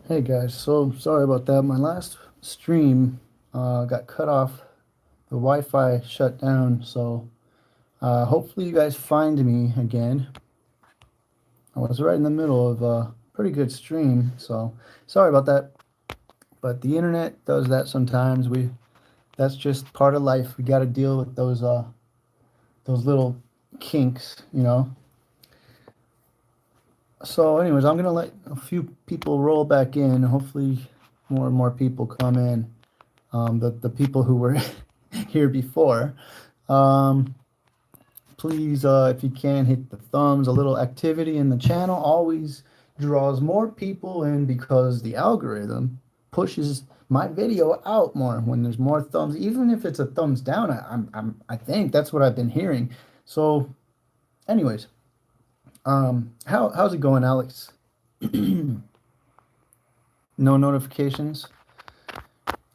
Hey guys, so sorry about that. My last stream got cut off. The Wi-Fi shut down, so hopefully you guys find me again. I was right in the middle of a pretty good stream, so sorry about that. But the internet does that sometimes. That's just part of life. We got to deal with those little kinks. So, anyways, I'm gonna let a few people roll back in. Hopefully, more and more people come in. The people who were here before. Um, Please, if you can, hit the thumbs. A little activity in the channel always draws more people in because the algorithm pushes my video out more when there's more thumbs. Even if it's a thumbs down, I think that's what I've been hearing. So, anyways, how's it going, Alex? No notifications.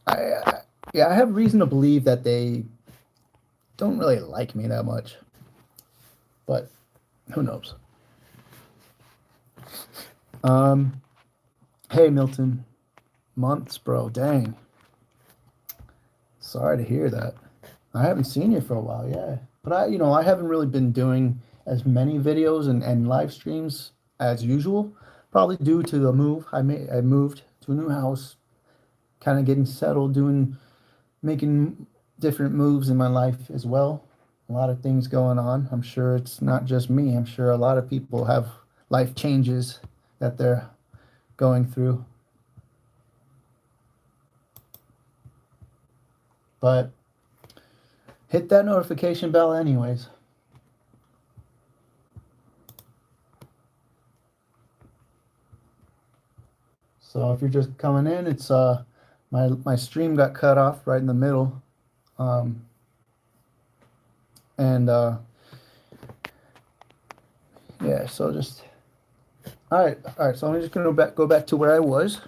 Yeah, I have reason to believe that they don't really like me that much, but who knows? Um, hey Milton, months, bro. Dang, sorry to hear that. I haven't seen you for a while, yeah. But I haven't really been doing as many videos and live streams as usual, probably due to the move. I moved to a new house, kind of getting settled, making different moves in my life as well. A lot of things going on. I'm sure it's not just me. I'm sure a lot of people have life changes that they're going through. But hit that notification bell anyways. So if you're just coming in, it's my stream got cut off right in the middle. And yeah, so just all right. So I'm just gonna go back to where I was.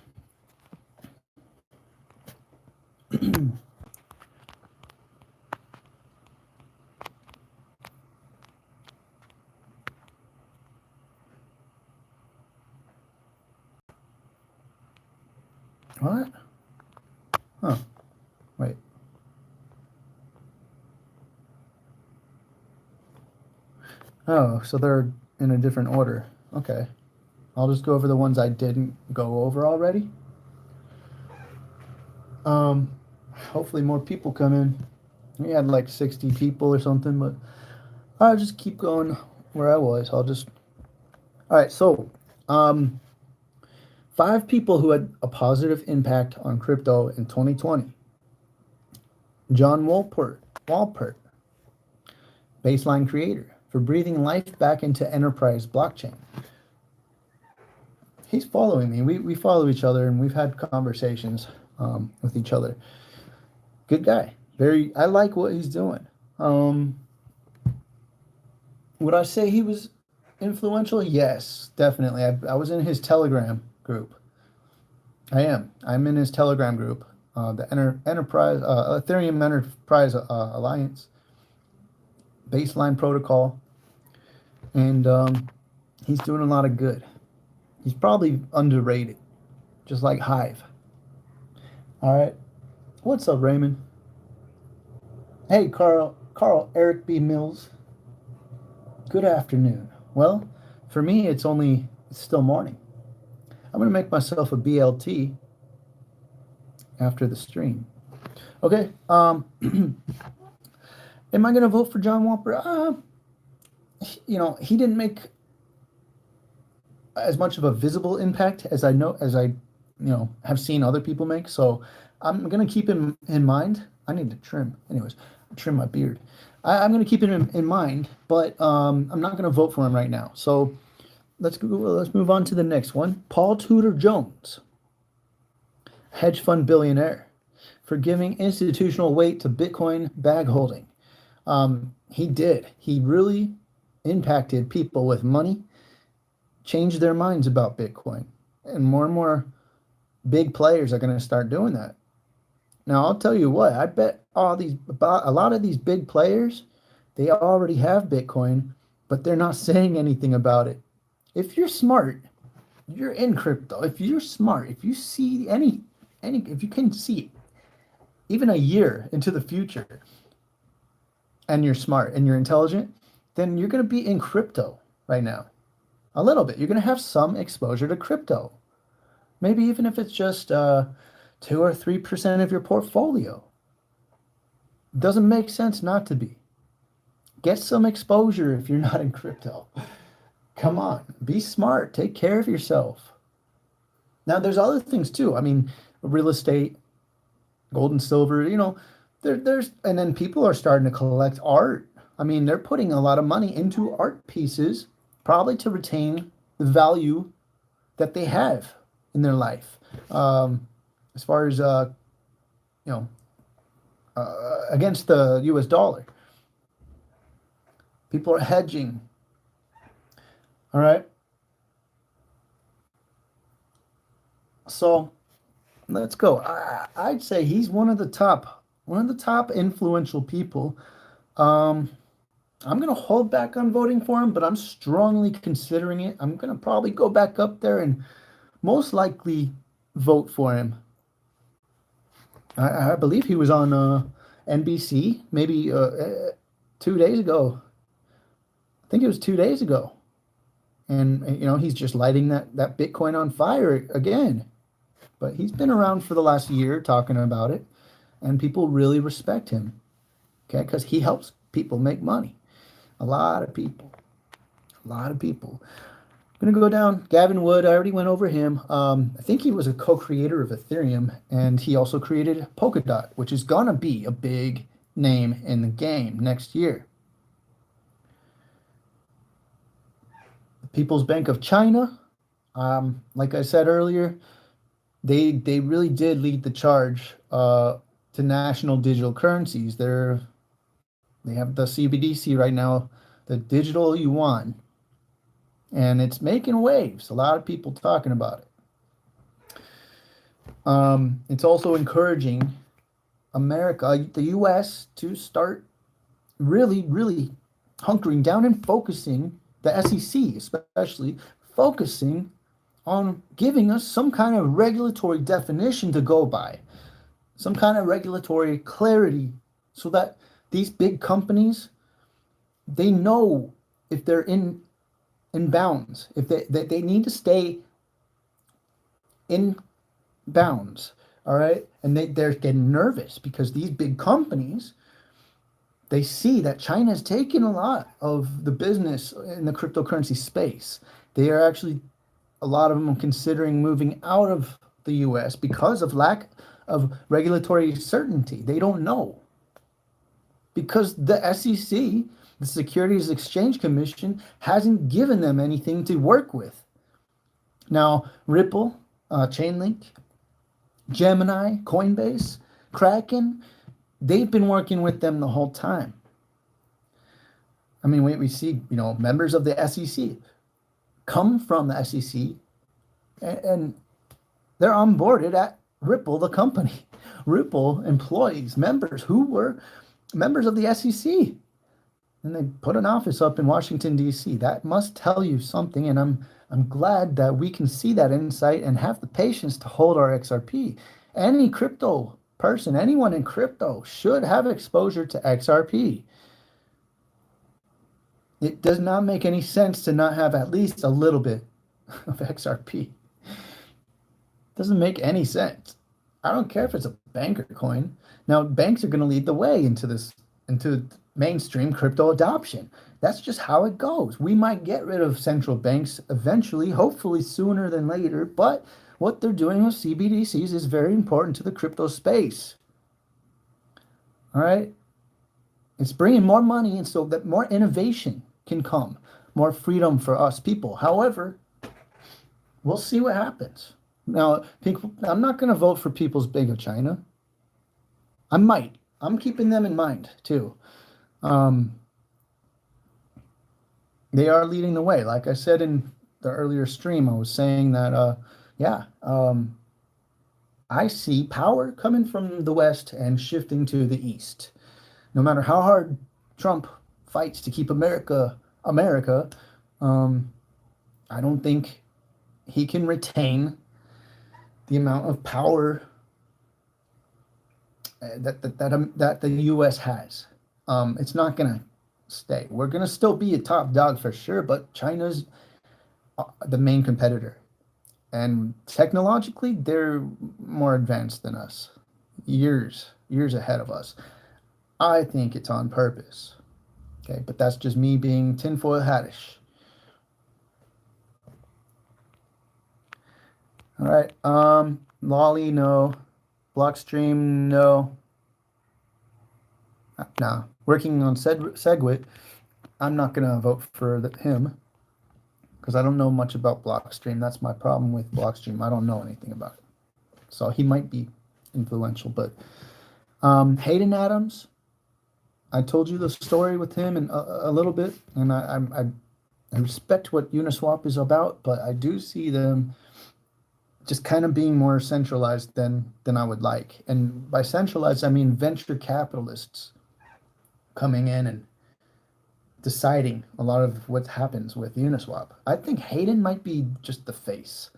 What? Huh? Wait. Oh, so they're in a different order. Okay. I'll just go over the ones I didn't go over already. Um, Hopefully more people come in. We had like 60 people or something, but I'll just keep going where I was. All right. So, um, 5 people who had a positive impact on crypto in 2020. John Wolpert, baseline creator, for breathing life back into enterprise blockchain. He's following me. We follow each other and we've had conversations with each other. Good guy. I like what he's doing. Would I say he was influential? Yes, definitely. I was in his Telegram group. I am. I'm in his Telegram group, the Enterprise Ethereum Enterprise Alliance baseline protocol, and he's doing a lot of good. He's probably underrated, just like Hive. All right. What's up, Raymond? Hey, Carl Eric B. Mills. Good afternoon. Well, for me, it's still morning. I'm gonna make myself a BLT after the stream. Okay. Am I gonna vote for John Wolpert? He didn't make as much of a visible impact as I have seen other people make. So I'm gonna keep him in mind. I need to trim, anyways, trim my beard. I'm gonna keep him in mind, but I'm not gonna vote for him right now. So let's move on to the next one. Paul Tudor Jones, hedge fund billionaire, for giving institutional weight to Bitcoin bag holding. He did. He really impacted people with money, changed their minds about Bitcoin, and more big players are going to start doing that. Now, I'll tell you what, I bet a lot of these big players, they already have Bitcoin, but they're not saying anything about it. If you're smart, you're in crypto, if you're smart, if you see if you can see even a year into the future, and you're smart and you're intelligent, then you're going to be in crypto right now. A little bit. You're going to have some exposure to crypto. Maybe even if it's just 2 or 3% of your portfolio. Doesn't make sense not to be. Get some exposure if you're not in crypto. Come on, be smart. Take care of yourself. Now, there's other things too. I mean, real estate, gold and silver, and then people are starting to collect art. I mean, they're putting a lot of money into art pieces, probably to retain the value that they have in their life. As far as, against the US dollar. People are hedging. All right. So let's go. I'd say he's one of the top influential people. I'm going to hold back on voting for him, but I'm strongly considering it. I'm going to probably go back up there and most likely vote for him. I believe he was on NBC maybe 2 days ago. I think it was 2 days ago. And, he's just lighting that Bitcoin on fire again. But he's been around for the last year talking about it. And people really respect him. Okay, because he helps people make money. A lot of people. I'm going to go down. Gavin Wood, I already went over him. I think he was a co-creator of Ethereum. And he also created Polkadot, which is going to be a big name in the game next year. People's Bank of China, like I said earlier, they really did lead the charge to national digital currencies. They have the CBDC right now, the digital yuan, and it's making waves. A lot of people talking about it. It's also encouraging America, the U.S., to start really, really hunkering down and focusing, the SEC especially, focusing on giving us some kind of regulatory definition to go by, some kind of regulatory clarity, so that these big companies, they know if they're in bounds, if they need to stay in bounds, all right? And they're getting nervous because these big companies, they see that China is taking a lot of the business in the cryptocurrency space. They are actually, a lot of them are considering moving out of the US because of lack of regulatory certainty. They don't know. Because the SEC, the Securities Exchange Commission, hasn't given them anything to work with. Now, Ripple, Chainlink, Gemini, Coinbase, Kraken, they've been working with them the whole time. I mean, we see, members of the SEC come from the SEC, and they're onboarded at Ripple, the company. Ripple employees, members who were members of the SEC. And they put an office up in Washington, D.C. That must tell you something, and I'm glad that we can see that insight and have the patience to hold our XRP. Any crypto person, anyone in crypto, should have exposure to XRP. It does not make any sense to not have at least a little bit of XRP. Doesn't make any sense. I don't care if it's a banker coin. Now, banks are going to lead the way into mainstream crypto adoption. That's just how it goes. We might get rid of central banks eventually, hopefully sooner than later, but what they're doing with CBDCs is very important to the crypto space. All right? It's bringing more money in so that more innovation can come, more freedom for us people. However, we'll see what happens. Now, I'm not going to vote for People's Bank of China. I might. I'm keeping them in mind, too. They are leading the way. Like I said in the earlier stream, I was saying that, I see power coming from the West and shifting to the East. No matter how hard Trump fights to keep America, I don't think he can retain the amount of power that the U.S. has. It's not gonna stay. We're gonna still be a top dog for sure, but China's the main competitor, and technologically they're more advanced than us, years ahead of us. I think it's on purpose. Okay, but that's just me being tinfoil hattish. All right. Lolly, no. Blockstream, no. No. Working on Segwit, I'm not gonna vote for him because I don't know much about Blockstream. That's my problem with Blockstream. I don't know anything about it. So he might be influential, but Hayden Adams, I told you the story with him and a little bit, and I respect what Uniswap is about, but I do see them just kind of being more centralized than I would like. And by centralized, I mean venture capitalists coming in and deciding a lot of what happens with Uniswap. I think Hayden might be just the face.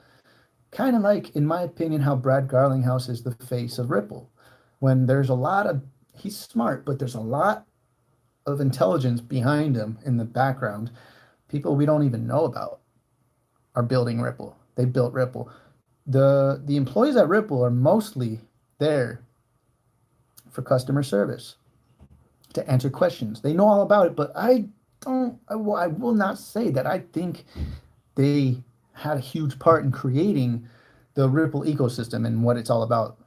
Kind of like, in my opinion, how Brad Garlinghouse is the face of Ripple. When there's a lot of, he's smart, but there's a lot of intelligence behind him in the background. People we don't even know about are building Ripple. They built Ripple. The employees at Ripple are mostly there for customer service, to answer questions. They know all about it, but I will not say that I think they had a huge part in creating the Ripple ecosystem and what it's all about.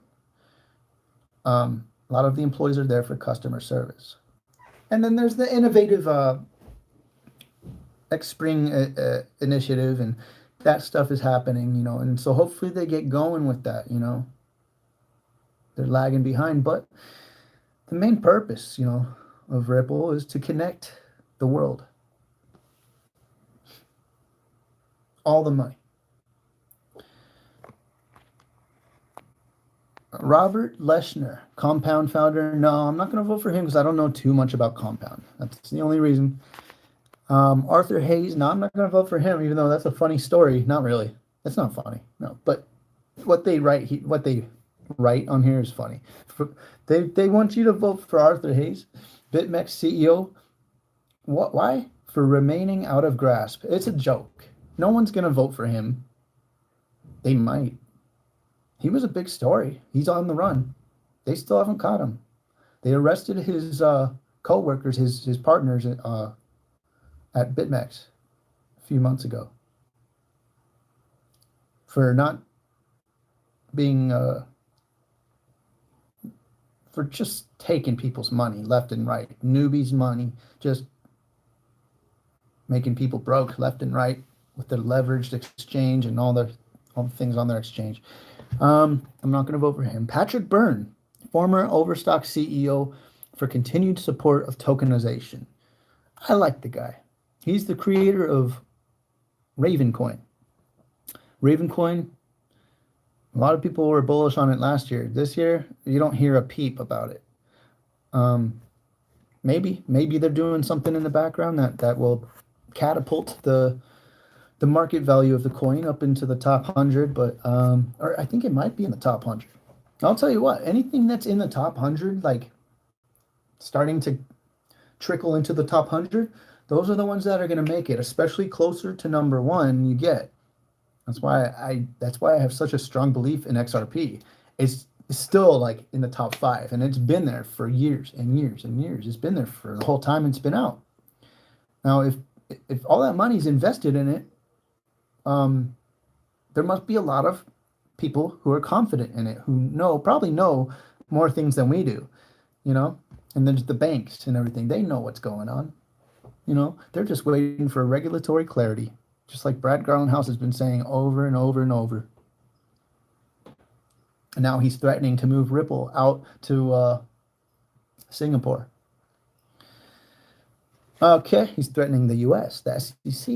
A lot of the employees are there for customer service. And then there's the innovative X-Spring initiative, and that stuff is happening, and so hopefully they get going with that. They're lagging behind, but the main purpose, of Ripple is to connect the world. All the money. Robert Leshner, Compound founder. No, I'm not going to vote for him because I don't know too much about Compound. That's the only reason. Arthur Hayes. No, I'm not going to vote for him, even though that's a funny story. Not really. That's not funny. No, but what they write on here is funny. They want you to vote for Arthur Hayes, BitMEX CEO. What? Why? For remaining out of grasp. It's a joke. No one's going to vote for him. They might. He was a big story. He's on the run. They still haven't caught him. They arrested his co-workers, his partners at BitMEX a few months ago for not being for just taking people's money left and right. Newbies' money, just making people broke left and right with their leveraged exchange and all the things on their exchange. I'm not going to vote for him. Patrick Byrne, former Overstock CEO, for continued support of tokenization. I like the guy. He's the creator of Ravencoin. Ravencoin, a lot of people were bullish on it last year. This year, you don't hear a peep about it. Maybe they're doing something in the background that will catapult the market value of the coin up into the top 100, but or I think it might be in the top 100. I'll tell you what, anything that's in the top 100, like starting to trickle into the top 100, those are the ones that are going to make it, especially closer to number one you get. That's why I have such a strong belief in XRP. It's still like in the top 5, and it's been there for years and years and years. It's been there for the whole time it's been out. Now, if all that money is invested in it, there must be a lot of people who are confident in it, who probably know more things than we do, and there's the banks and everything. They know what's going on. They're just waiting for regulatory clarity, just like Brad Garlinghouse has been saying over and over and over. And now he's threatening to move Ripple out to Singapore. Okay, he's threatening the U.S., the SEC,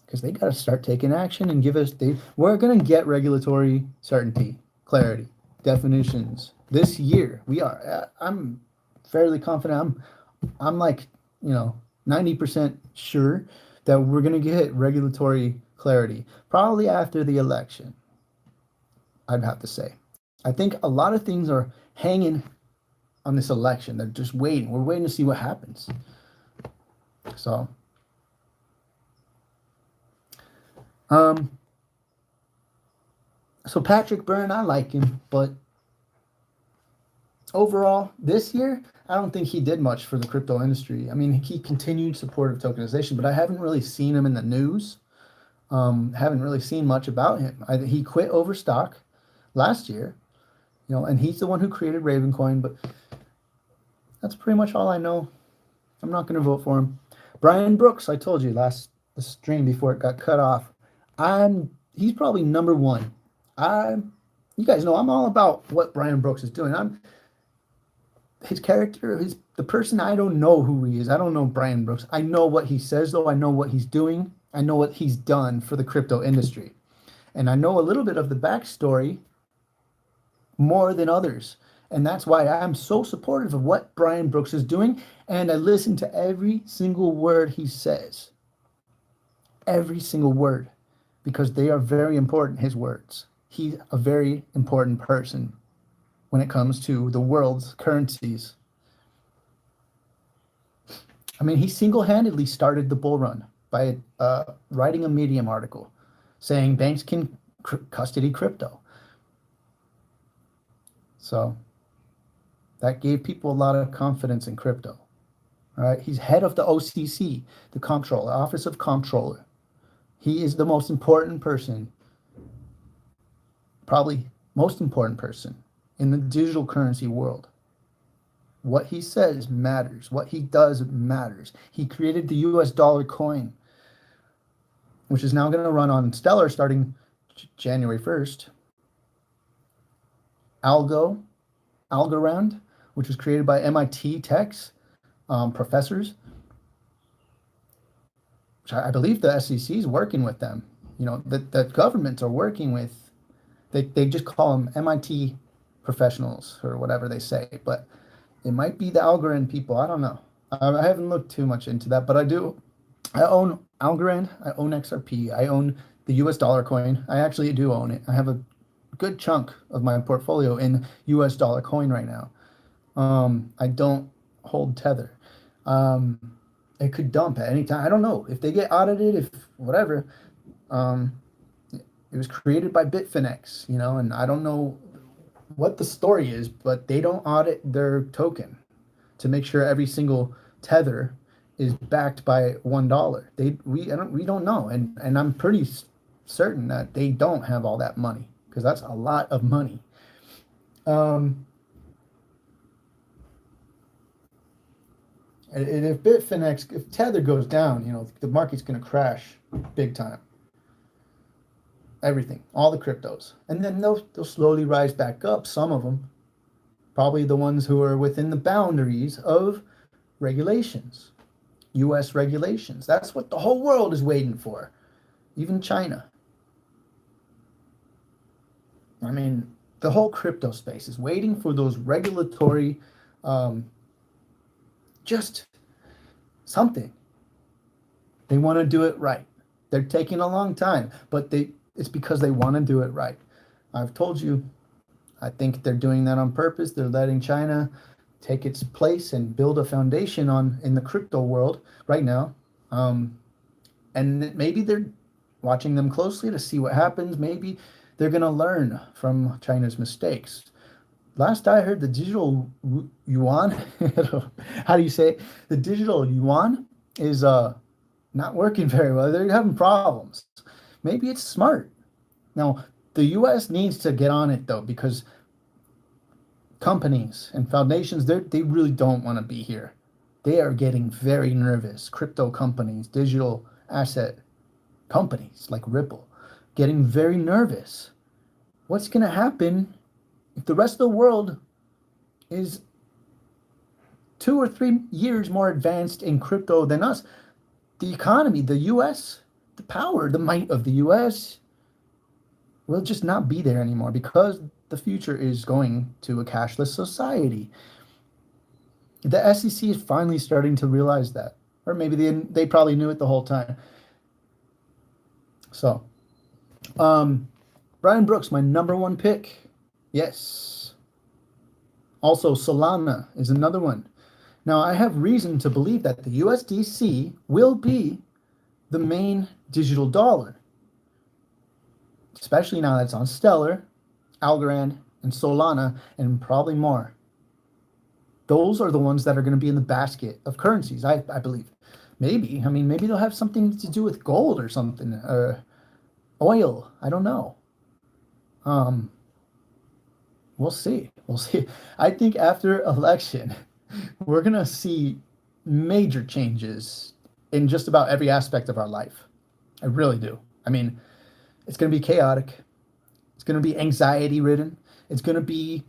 because they got to start taking action and give us. We're going to get regulatory certainty, clarity, definitions this year. We are. I'm fairly confident. I'm like 90% sure that we're going to get regulatory clarity, probably after the election, I'd have to say. I think a lot of things are hanging on this election. They're just waiting. We're waiting to see what happens. So, so Patrick Byrne, I like him, but overall, this year, I don't think he did much for the crypto industry. I mean, he continued support of tokenization, but I haven't really seen him in the news. Haven't really seen much about him. He quit Overstock last year, and he's the one who created Ravencoin, but that's pretty much all I know. I'm not going to vote for him. Brian Brooks, I told you the stream before it got cut off. He's probably number one. You guys know I'm all about what Brian Brooks is doing. His character, the person. I don't know who he is. I don't know Brian Brooks. I know what he says, though. I know what he's doing. I know what he's done for the crypto industry. And I know a little bit of the backstory more than others. And that's why I'm so supportive of what Brian Brooks is doing. And I listen to every single word he says. Every single word. Because they are very important, his words. He's a very important person when it comes to the world's currencies. I mean, he single-handedly started the bull run by writing a Medium article saying banks can custody crypto. So that gave people a lot of confidence in crypto. All right, he's head of the OCC, the Comptroller, Office of Comptroller. He is the most important person, probably most important person in the digital currency world. What he says matters. What he does matters. He created the US dollar coin, which is now going to run on Stellar starting January 1st. Algorand, which was created by MIT techs, professors. Which I believe the SEC is working with them. The governments are working with, they just call them MIT professionals or whatever they say, but it might be the Algorand people. I don't know. I haven't looked too much into that, but I do. I own Algorand. I own XRP. I own the US dollar coin. I actually do own it. I have a good chunk of my portfolio in US dollar coin right now. I don't hold Tether. It could dump at any time. I don't know if they get audited, if whatever. It was created by Bitfinex, and I don't know what the story is, but they don't audit their token to make sure every single Tether is backed by $1. We don't know, and I'm pretty certain that they don't have all that money, because that's a lot of money. And if Bitfinex, if Tether goes down, the market's going to crash big time. Everything, all the cryptos. And then they'll slowly rise back up, some of them. Probably the ones who are within the boundaries of regulations, U.S. regulations. That's what the whole world is waiting for, even China. I mean, the whole crypto space is waiting for those regulatory, just something. They want to do it right. They're taking a long time, but it's because they want to do it right. I've told you, I think they're doing that on purpose. They're letting China take its place and build a foundation in the crypto world right now. And maybe they're watching them closely to see what happens. Maybe they're going to learn from China's mistakes. Last I heard, the digital yuan, how do you say it? The digital yuan is not working very well. They're having problems. Maybe it's smart. Now, the U.S. needs to get on it, though, because companies and foundations, they really don't want to be here. They are getting very nervous. Crypto companies, digital asset companies like Ripple, getting very nervous. What's going to happen if the rest of the world is 2 or 3 years more advanced in crypto than us? The economy, the U.S., the power, the might of the U.S. will just not be there anymore, because the future is going to a cashless society. The SEC is finally starting to realize that, or maybe they probably knew it the whole time. So, Brian Brooks, my number one pick. Yes. Also, Solana is another one. Now, I have reason to believe that the USDC will be the main digital dollar, especially now that it's on Stellar, Algorand, and Solana, and probably more. Those are the ones that are going to be in the basket of currencies, I believe. Maybe. I mean, maybe they'll have something to do with gold or something, oil. I don't know. We'll see. We'll see. I think after election, we're going to see major changes in just about every aspect of our life. I really do. I mean, it's going to be chaotic. It's going to be anxiety ridden. It's going to be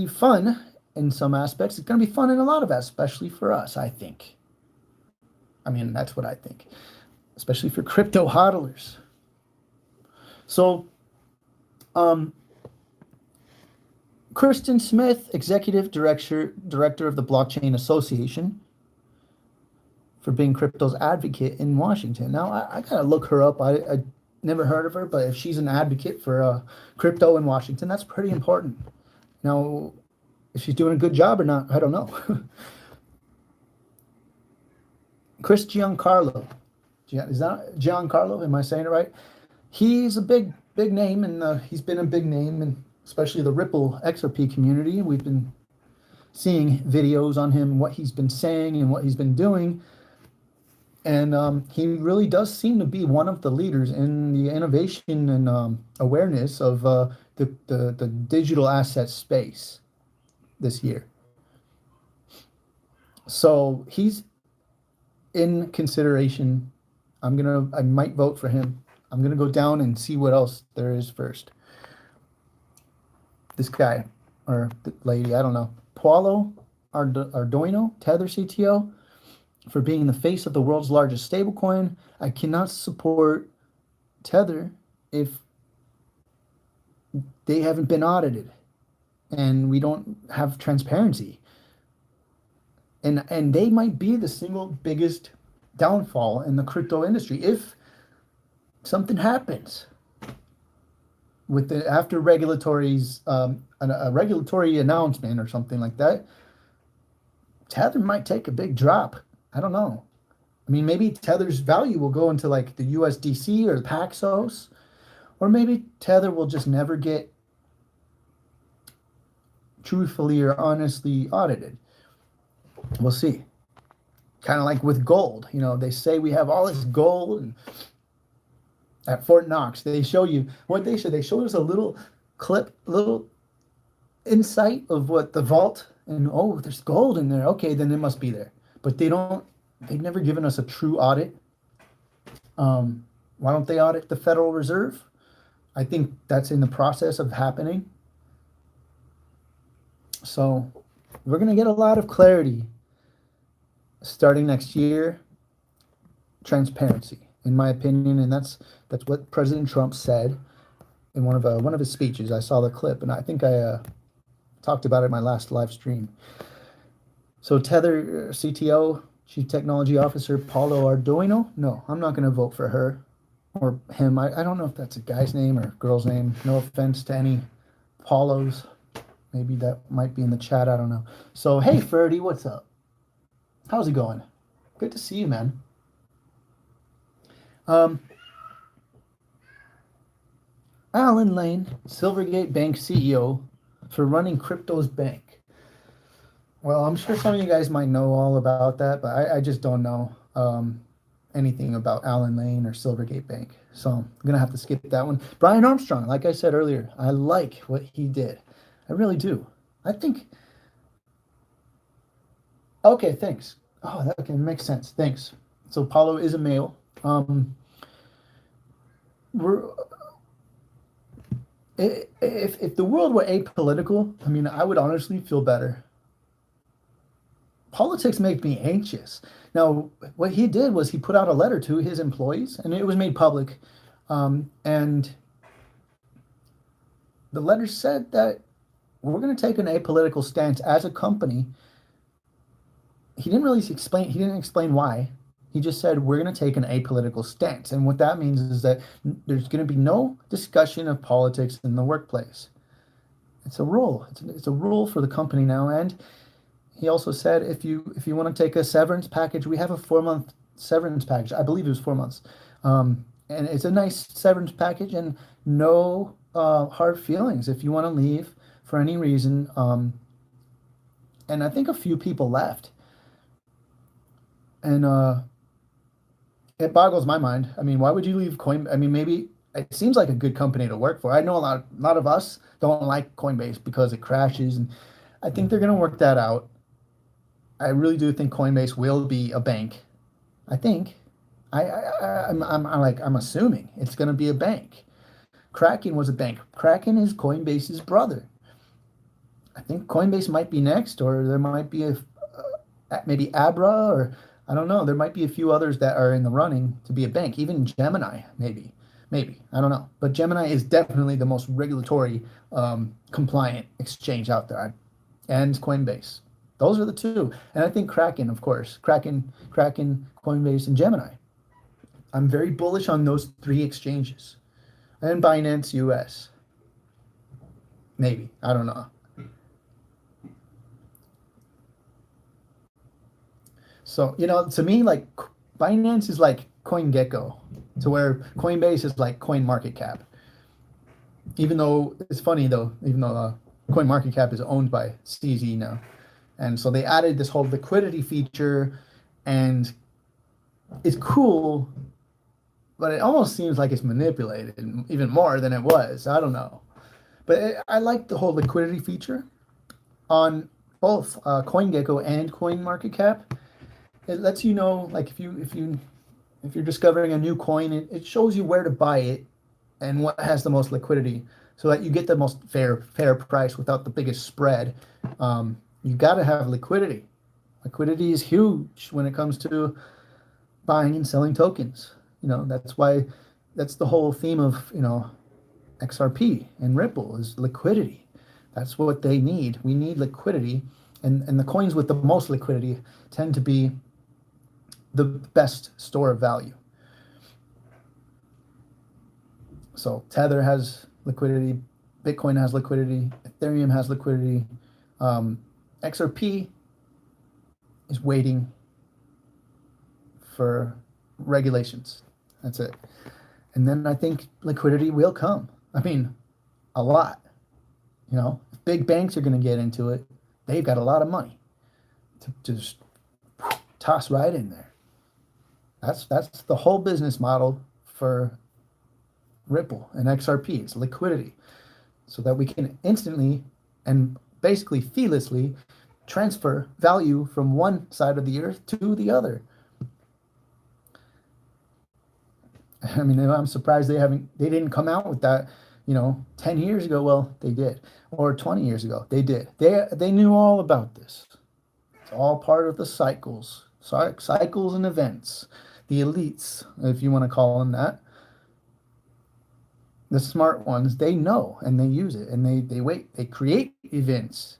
fun in some aspects. It's going to be fun in a lot of aspects, especially for us, I think. I mean, that's what I think, especially for crypto hodlers. So, Kirsten Smith, Executive Director of the Blockchain Association, for being crypto's advocate in Washington. Now, I gotta look her up. I never heard of her, but if she's an advocate for crypto in Washington, that's pretty important. Now, if she's doing a good job or not, I don't know. Chris Giancarlo. Is that Giancarlo? Am I saying it right? He's a big name, and he's been a big name, and especially the Ripple XRP community. We've been seeing videos on him, what he's been saying and what he's been doing. And he really does seem to be one of the leaders in the innovation and awareness of the digital asset space this year. So he's in consideration. I might vote for him. I'm gonna go down and see what else there is first. This guy or the lady, I don't know. Paolo Arduino, Tether CTO, for being the face of the world's largest stablecoin. I cannot support Tether if they haven't been audited and we don't have transparency. And they might be the single biggest downfall in the crypto industry if something happens with after regulatories, a regulatory announcement or something like that. Tether might take a big drop. I don't know. I mean, maybe Tether's value will go into like the USDC or the Paxos, or maybe Tether will just never get truthfully or honestly audited. We'll see. Kind of like with gold. You know, they say we have all this gold, and at Fort Knox, they show you what they show. They showed us a little clip, a little insight of what the vault, and oh, there's gold in there. Okay, then it must be there. But they've never given us a true audit. Why don't they audit the Federal Reserve? I think that's in the process of happening. So we're going to get a lot of clarity starting next year. Transparency, in my opinion, and that's what President Trump said in one of his speeches. I saw the clip, and I think I talked about it in my last live stream. So Tether CTO, Chief Technology Officer Paolo Arduino. No, I'm not going to vote for her or him. I don't know if that's a guy's name or girl's name. No offense to any Paulos. Maybe that might be in the chat. I don't know. So, hey, Ferdy, what's up? How's it going? Good to see you, man. Alan Lane, Silvergate Bank CEO, for running Crypto's bank. Well, I'm sure some of you guys might know all about that, but I just don't know anything about Alan Lane or Silvergate Bank. So I'm going to have to skip that one. Brian Armstrong, like I said earlier, I like what he did. I really do. I think... Okay, thanks. Oh, that okay, makes sense. Thanks. So Paulo is a male. If the world were apolitical, I mean, I would honestly feel better. Politics make me anxious. Now, what he did was he put out a letter to his employees, and it was made public. And the letter said that we're going to take an apolitical stance as a company. He didn't explain why, He just said we're going to take an apolitical stance, and what that means is that there's going to be no discussion of politics in the workplace. It's a rule. It's a rule for the company now. And he also said if you want to take a severance package, we have a 4 month severance package. I believe it was 4 months, and it's a nice severance package and no hard feelings if you want to leave for any reason. And I think a few people left, and it boggles my mind. I mean, why would you leave Coin? I mean, maybe it seems like a good company to work for. I know a lot of us don't like Coinbase because it crashes, and I think they're going to work that out. I really do think Coinbase will be a bank. I think. I'm assuming it's going to be a bank. Kraken was a bank. Kraken is Coinbase's brother. I think Coinbase might be next, or there might be maybe Abra, or I don't know. There might be a few others that are in the running to be a bank. Even Gemini, maybe I don't know. But Gemini is definitely the most regulatory compliant exchange out there, and Coinbase. Those are the two, and I think Kraken, of course, Kraken, Coinbase, and Gemini. I'm very bullish on those three exchanges, and Binance US. Maybe I don't know. So, to me, like Binance is like CoinGecko, to where Coinbase is like CoinMarketCap. Even though it's funny though, CoinMarketCap is owned by CZ now, and so they added this whole liquidity feature, and it's cool, but it almost seems like it's manipulated even more than it was. I don't know, but I like the whole liquidity feature on both CoinGecko and CoinMarketCap. It lets you know, like if you're discovering a new coin, it shows you where to buy it and what has the most liquidity, so that you get the most fair price without the biggest spread. You got to have liquidity. Liquidity is huge when it comes to buying and selling tokens. That's the whole theme of XRP and Ripple is liquidity. That's what they need. We need liquidity, and the coins with the most liquidity tend to be the best store of value. So Tether has liquidity, Bitcoin has liquidity, Ethereum has liquidity. XRP is waiting for regulations. That's it. And then I think liquidity will come. I mean, a lot. If big banks are going to get into it, they've got a lot of money to just toss right in there. That's the whole business model for Ripple and XRP. It's liquidity, so that we can instantly and basically feelessly transfer value from one side of the earth to the other. I mean, I'm surprised they didn't come out with that, 10 years ago. Well, they did, or 20 years ago, they did. They knew all about this. It's all part of the cycles and events. The elites, if you want to call them that, the smart ones, they know and they use it, and they create events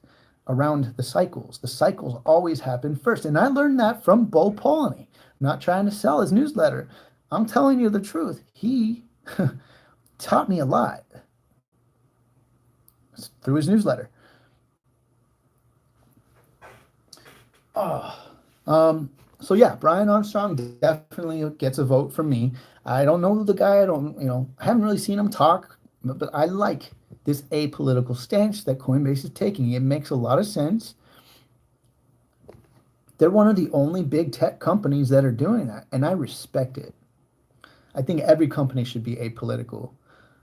around the cycles. The cycles always happen first. And I learned that from Bo Polony. I'm not trying to sell his newsletter. I'm telling you the truth. He taught me a lot through his newsletter. So yeah, Brian Armstrong definitely gets a vote from me. I don't know the guy. I haven't really seen him talk, but I like this apolitical stance that Coinbase is taking. It makes a lot of sense. They're one of the only big tech companies that are doing that, and I respect it. I think every company should be apolitical.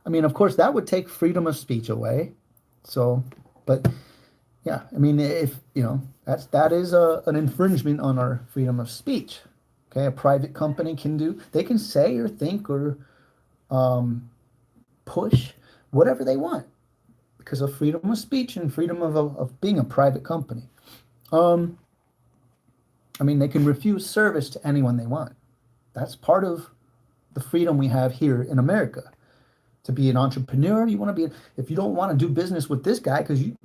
I mean, of course, that would take freedom of speech away. So, but yeah, I mean, if that is an infringement on our freedom of speech. Okay, a private company they can say or think or push whatever they want because of freedom of speech and freedom of being a private company. I mean, they can refuse service to anyone they want. That's part of the freedom we have here in America. To be an entrepreneur, if you don't want to do business with this guy because you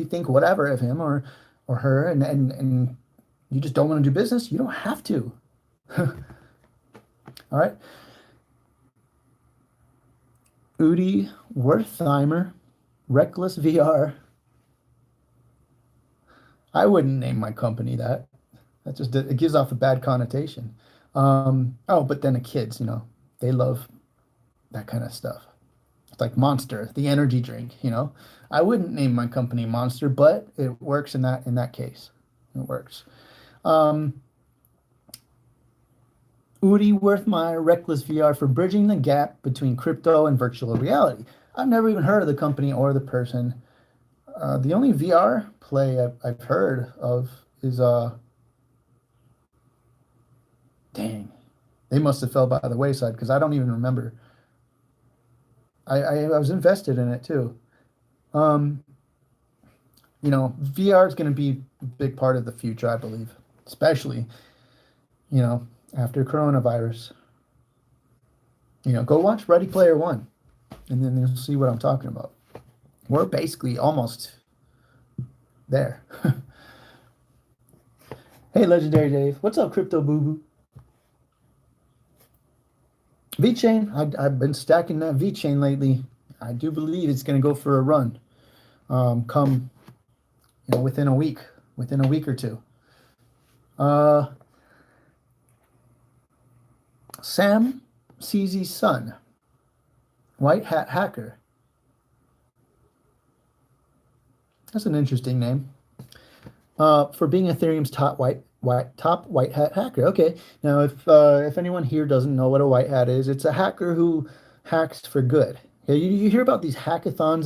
think whatever of him or her, and you just don't want to do business, you don't have to. All right. Udi Worthleimer, Reckless VR. I wouldn't name my company that. That just it gives off a bad connotation. Oh, but then the kids, they love that kind of stuff. It's like Monster, the energy drink. I wouldn't name my company Monster, but it works in that case. It works. Um, Udi Worthmeyer, Reckless VR for bridging the gap between crypto and virtual reality. I've never even heard of the company or the person. The only VR play I've heard of is dang, they must have fell by the wayside because I don't even remember. I was invested in it too. Um, VR is going to be a big part of the future, I believe, especially after coronavirus. Go watch Ready Player One, and then you'll see what I'm talking about. We're basically almost there. Hey, Legendary Dave, what's up, Crypto Boo Boo? VeChain, I've been stacking that VeChain lately. I do believe it's going to go for a run. Come, within a week or two. Sam CZ's son, White Hat Hacker. That's an interesting name. For being Ethereum's top white hat hacker. Okay, now if anyone here doesn't know what a white hat is, it's a hacker who hacks for good. Yeah, you hear about these hackathons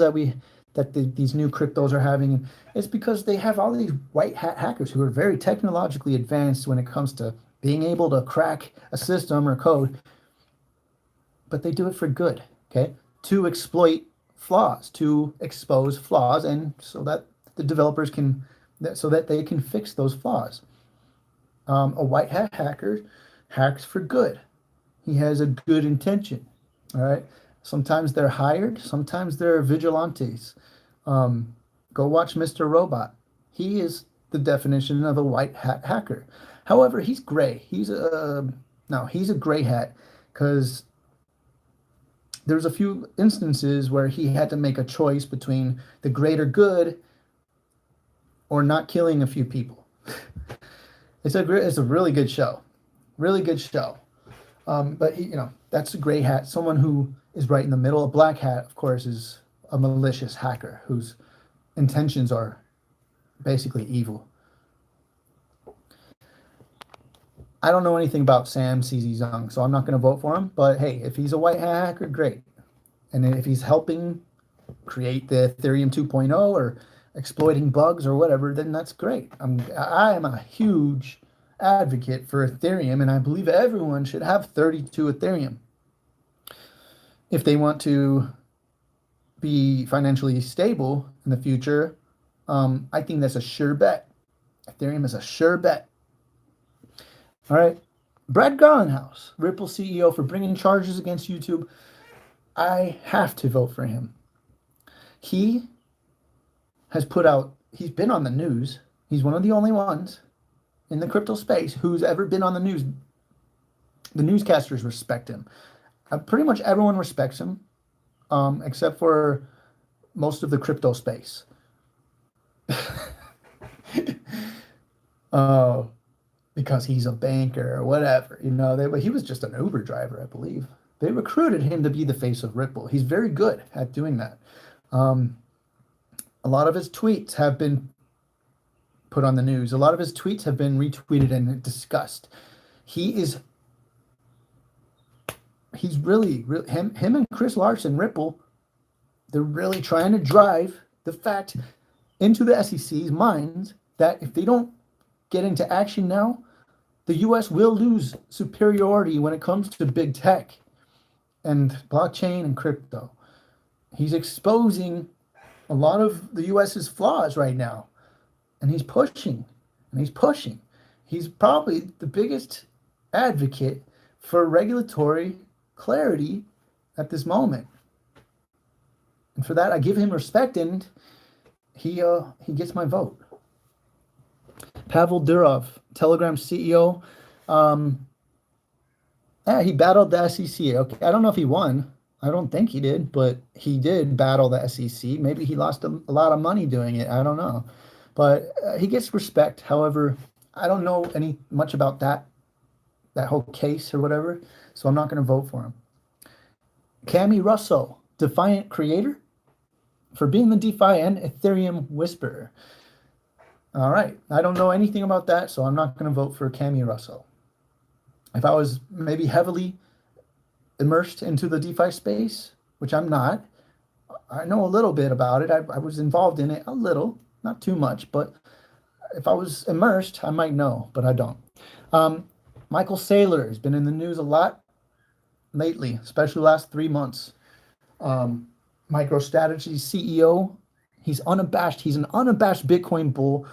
these new cryptos are having, and it's because they have all these white hat hackers who are very technologically advanced when it comes to being able to crack a system or code, but they do it for good. Okay, to exploit flaws, to expose flaws, and so that the developers so that they can fix those flaws. A white hat hacker hacks for good. He has a good intention. All right. Sometimes they're hired. Sometimes they're vigilantes. Go watch Mr. Robot. He is the definition of a white hat hacker. However, he's gray. He's a gray hat because there's a few instances where he had to make a choice between the greater good or not killing a few people. It's a really good show, really good show. But that's a gray hat. Someone who is right in the middle. A black hat, of course, is a malicious hacker whose intentions are basically evil. I don't know anything about Sam CZ Zung, so I'm not going to vote for him. But hey, if he's a white hat hacker, great. And if he's helping create the Ethereum 2.0 or exploiting bugs or whatever, then that's great. I am a huge advocate for Ethereum, and I believe everyone should have 32 Ethereum if they want to be financially stable in the future. I think that's a sure bet. Ethereum is a sure bet. All right. Brad Garlinghouse, Ripple CEO, for bringing charges against YouTube. I have to vote for him. He has he's been on the news. He's one of the only ones in the crypto space who's ever been on the news. The newscasters respect him. Pretty much everyone respects him, except for most of the crypto space. Because he's a banker or whatever, he was just an Uber driver, I believe. They recruited him to be the face of Ripple. He's very good at doing that. A lot of his tweets have been put on the news. A lot of his tweets have been retweeted and discussed. He's really him and Chris Larson, Ripple, they're really trying to drive the fact into the SEC's minds that if they don't get into action now, the US will lose superiority when it comes to big tech and blockchain and crypto. He's exposing a lot of the US's flaws right now. And he's pushing. He's probably the biggest advocate for regulatory clarity at this moment. And for that, I give him respect, and he gets my vote. Pavel Durov, Telegram CEO. Yeah, he battled the SEC. Okay, I don't know if he won. I don't think he did, but he did battle the SEC. Maybe he lost a lot of money doing it. I don't know, but he gets respect. However, I don't know any much about that whole case or whatever, so I'm not going to vote for him. Cami Russell, Defiant Creator, for being the DeFi and Ethereum Whisperer. All right, I don't know anything about that, so I'm not going to vote for Cami Russell. If I was maybe heavily immersed into the DeFi space, which I'm not, I know a little bit about it. I was involved in it a little, not too much, but if I was immersed, I might know, but I don't. Michael Saylor has been in the news a lot lately, especially the last 3 months. MicroStrategy CEO. He's unabashed. He's an unabashed Bitcoin bull.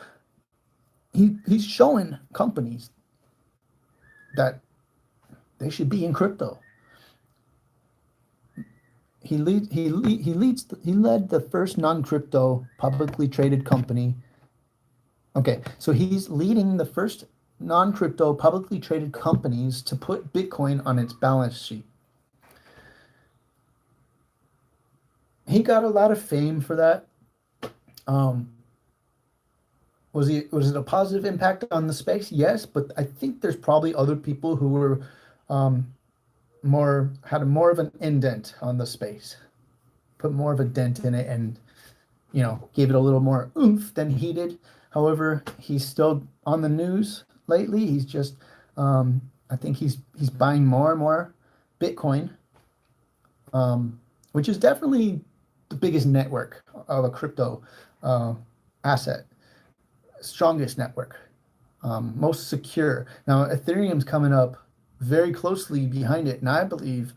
He's showing companies that they should be in crypto. He led the first non-crypto publicly traded company. Okay, so he's leading the first non-crypto publicly traded companies to put Bitcoin on its balance sheet. He got a lot of fame for that. Was it a positive impact on the space? Yes, but I think there's probably other people who were had more of an indent on the space, put more of a dent in it, and gave it a little more oomph than he did. However, he's still on the news lately. He's just I think he's buying more and more Bitcoin, which is definitely the biggest network of a crypto asset, strongest network, most secure. Now Ethereum's coming up very closely behind it, and I believe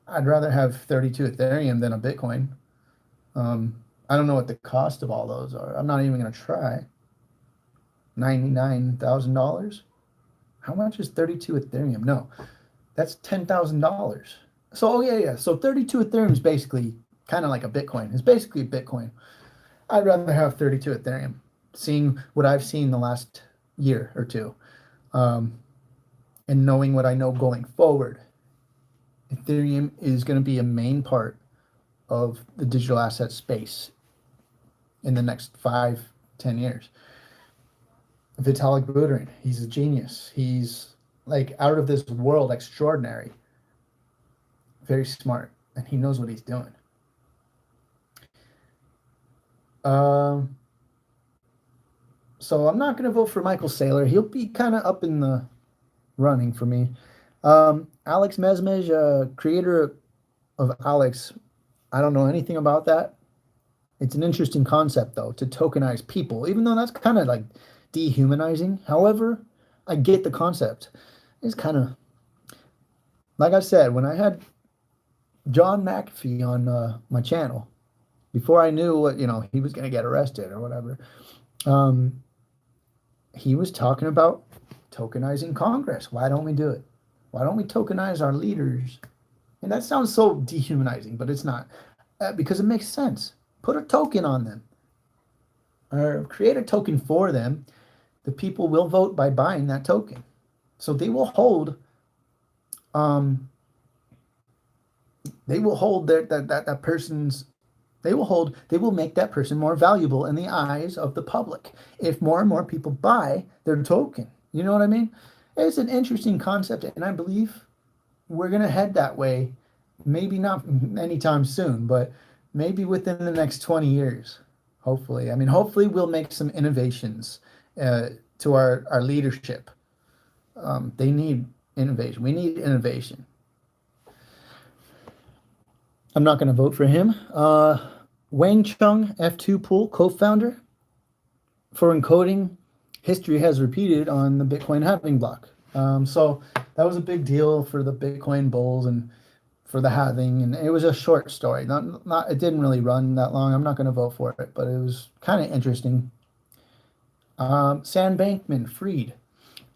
I'd rather have 32 Ethereum than a Bitcoin. I don't know what the cost of all those are. I'm not even going to try. $99,000. How much is 32 Ethereum? No, that's $10,000. So yeah. So 32 Ethereum is basically kind of like a Bitcoin. It's basically a Bitcoin. I'd rather have 32 Ethereum. Seeing what I've seen the last year or two, and knowing what I know going forward, Ethereum is going to be a main part of the digital asset space in the next 5-10 years. Vitalik Buterin, he's a genius. He's like out of this world, extraordinary, very smart, and he knows what he's doing. So I'm not going to vote for Michael Saylor. He'll be kind of up in the running for me. Alex Mesmej, creator of Alex, I don't know anything about that. It's an interesting concept, though, to tokenize people, even though that's kind of like dehumanizing. However, I get the concept. It's kind of, like I said, when I had John McAfee on my channel, before I knew what, he was going to get arrested or whatever, he was talking about tokenizing Congress. Why don't we do it? Why don't we tokenize our leaders? And that sounds so dehumanizing, but it's not, because it makes sense. Put a token on them, or create a token for them. The people will vote by buying that token, so they will hold. They will hold that person's. They will make that person more valuable in the eyes of the public if more and more people buy their token. You know what I mean? It's an interesting concept, and I believe we're going to head that way. Maybe not anytime soon, but maybe within the next 20 years, hopefully. I mean, hopefully we'll make some innovations to our leadership. They need innovation. We need innovation. I'm not going to vote for him. Wang Chun, F2 Pool co-founder, for encoding history has repeated on the Bitcoin halving block. So that was a big deal for the Bitcoin bulls and for the halving, and it was a short story. It didn't really run that long. I'm not going to vote for it, but it was kind of interesting. Sam Bankman-Fried,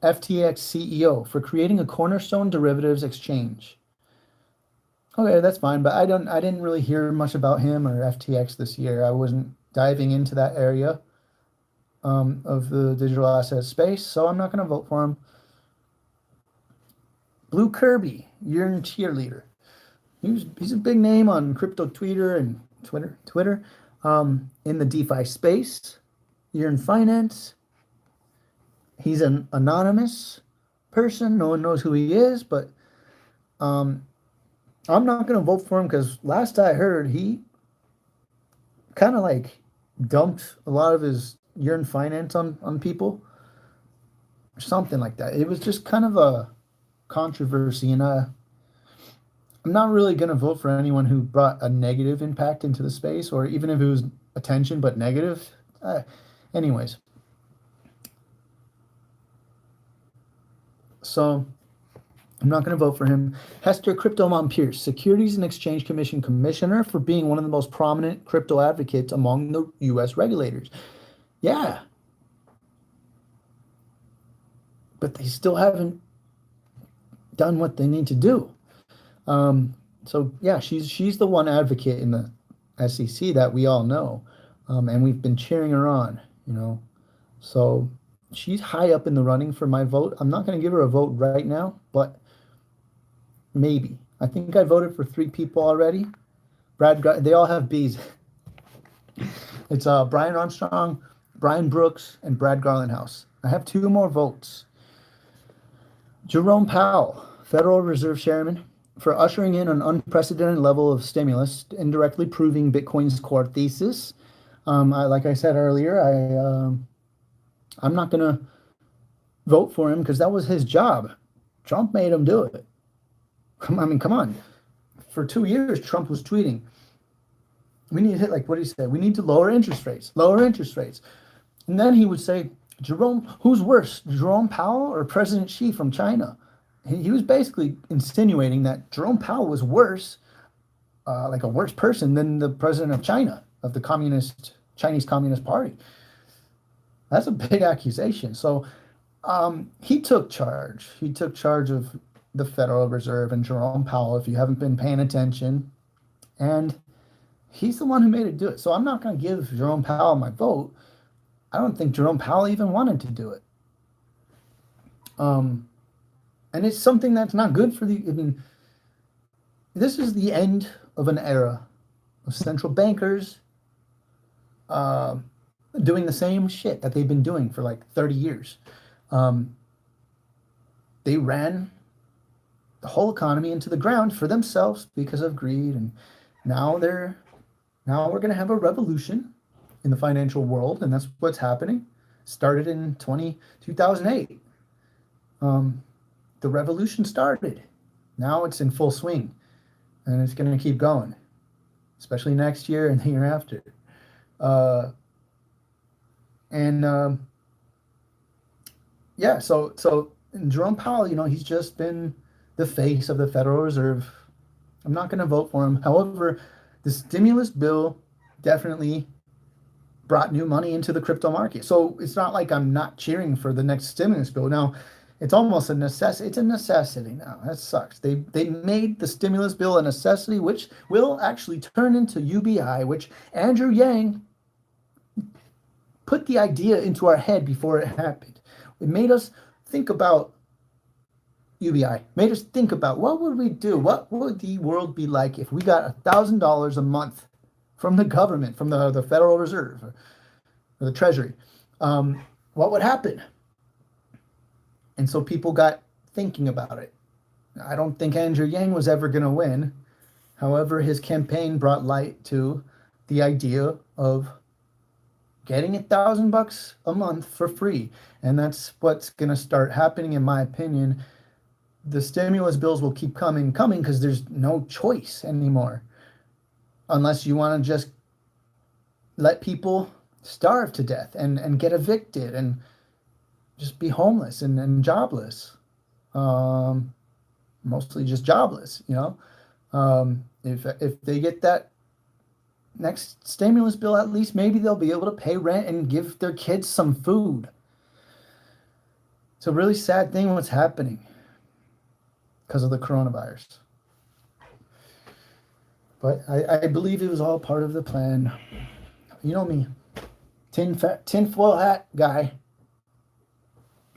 FTX CEO, for creating a cornerstone derivatives exchange. Okay, that's fine, but I didn't really hear much about him or FTX this year. I wasn't diving into that area of the digital asset space, so I'm not going to vote for him. Blue Kirby, Yearn cheerleader. He's a big name on crypto Twitter and Twitter, in the DeFi space. Yearn Finance. He's an anonymous person. No one knows who he is, but I'm not going to vote for him because last I heard, he kind of like dumped a lot of his Yearn Finance on people. Or something like that. It was just kind of a controversy, and I'm not really going to vote for anyone who brought a negative impact into the space, or even if it was attention but negative. Anyways. So I'm not going to vote for him. Hester Cryptomon Pierce, Securities and Exchange Commission Commissioner, for being one of the most prominent crypto advocates among the U.S. regulators. Yeah. But they still haven't done what they need to do. So yeah, she's the one advocate in the SEC that we all know, and we've been cheering her on, So she's high up in the running for my vote. I'm not going to give her a vote right now, but maybe. I think I voted for 3 people already. They all have B's. It's Brian Armstrong, Brian Brooks, and Brad Garlandhouse. I have 2 more votes. Jerome Powell, Federal Reserve Chairman, for ushering in an unprecedented level of stimulus, indirectly proving Bitcoin's core thesis. Like I said earlier, I'm not going to vote for him because that was his job. Trump made him do it. Come on. For 2 years, Trump was tweeting, we need to hit, like what he said, we need to lower interest rates. And then he would say, Jerome, who's worse, Jerome Powell or President Xi from China? He was basically insinuating that Jerome Powell was worse, like a worse person than the president of China, of the Chinese Communist Party. That's a big accusation. So he took charge. He took charge of the Federal Reserve and Jerome Powell, if you haven't been paying attention. And he's the one who made it do it. So I'm not going to give Jerome Powell my vote. I don't think Jerome Powell even wanted to do it. And it's something that's not good for this is the end of an era of central bankers doing the same shit that they've been doing for like 30 years. They ran the whole economy into the ground for themselves because of greed, and now we're going to have a revolution in the financial world, and that's what's happening. Started in 2008. The revolution started. Now it's in full swing, and it's going to keep going, especially next year and the year after. So Jerome Powell, he's just been the face of the Federal Reserve. I'm not going to vote for him. However, the stimulus bill definitely brought new money into the crypto market. So it's not like I'm not cheering for the next stimulus bill. Now, it's almost a necessity. It's a necessity now. That sucks. They made the stimulus bill a necessity, which will actually turn into UBI, which Andrew Yang put the idea into our head before it happened. It made us think about UBI, made us think about what would we do? What would the world be like if we got $1,000 a month from the government, from the Federal Reserve or the Treasury? What would happen? And so people got thinking about it. I don't think Andrew Yang was ever going to win. However, his campaign brought light to the idea of getting $1,000 a month for free. And that's what's going to start happening, in my opinion. The stimulus bills will keep coming because there's no choice anymore. Unless you want to just let people starve to death and get evicted and just be homeless and jobless. Mostly just jobless, If they get that next stimulus bill, at least maybe they'll be able to pay rent and give their kids some food. It's a really sad thing what's happening because of the coronavirus. But I believe it was all part of the plan. You know me, tinfoil hat guy.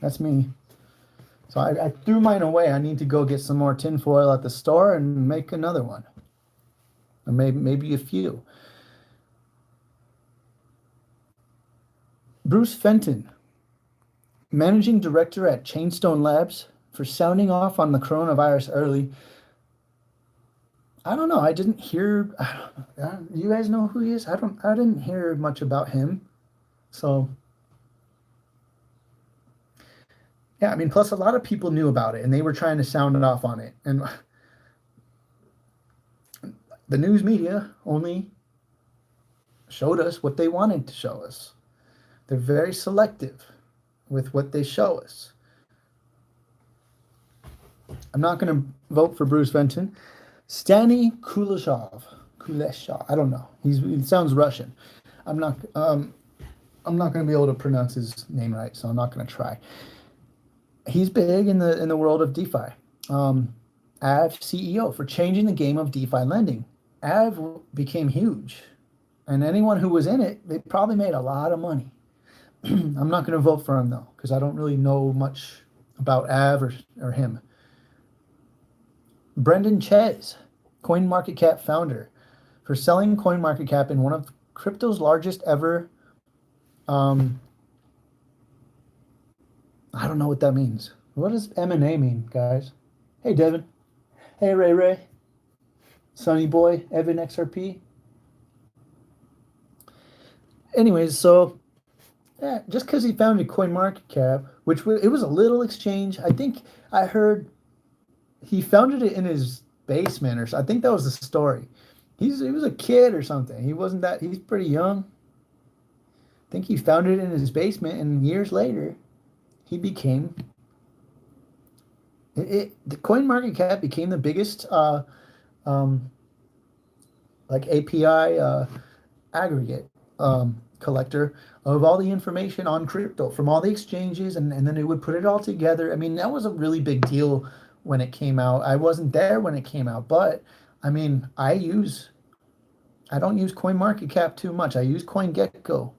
That's me. So I threw mine away. I need to go get some more tinfoil at the store and make another one. Or maybe a few. Bruce Fenton, managing director at Chainstone Labs, for sounding off on the coronavirus early. I don't know. I didn't hear. You guys know who he is? I didn't hear much about him. So yeah, I mean, plus a lot of people knew about it and they were trying to sound it off on it. And the news media only showed us what they wanted to show us. They're very selective with what they show us. I'm not going to vote for Bruce Fenton. Stany Kuleshov. I don't know. He sounds Russian. I'm not going to be able to pronounce his name right, so I'm not going to try. He's big in the world of DeFi. Av CEO for changing the game of DeFi lending. Av became huge, and anyone who was in it, they probably made a lot of money. I'm not going to vote for him though, because I don't really know much about Av or him. Brendan Ches, CoinMarketCap founder, for selling CoinMarketCap in one of crypto's largest ever. I don't know what that means. What does M&A mean, guys? Hey, Devin. Hey, Ray. Sonny Boy, Evan XRP. Anyways, so yeah, just because he founded CoinMarketCap, it was a little exchange. I think I heard he founded it in his basement, or so. I think that was the story. He was a kid or something. He's pretty young. I think he founded it in his basement, and years later, he became the CoinMarketCap became the biggest like API aggregate collector of all the information on crypto from all the exchanges, and then it would put it all together. I mean, that was a really big deal when it came out. I wasn't there when it came out, but I mean, I don't use CoinMarketCap too much. I use CoinGecko.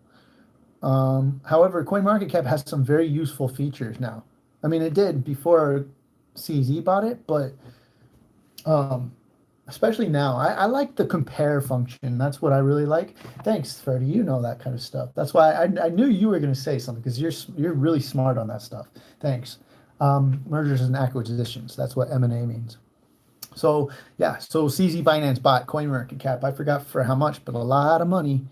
However, CoinMarketCap has some very useful features now. I mean, it did before CZ bought it, but especially now, I like the compare function. That's what I really like. Thanks, Freddie. You know that kind of stuff. That's why I knew you were going to say something, because you're really smart on that stuff. Thanks. Mergers and acquisitions. That's what M&A means. So yeah, so CZ Binance bought CoinMarketCap. I forgot for how much, but a lot of money.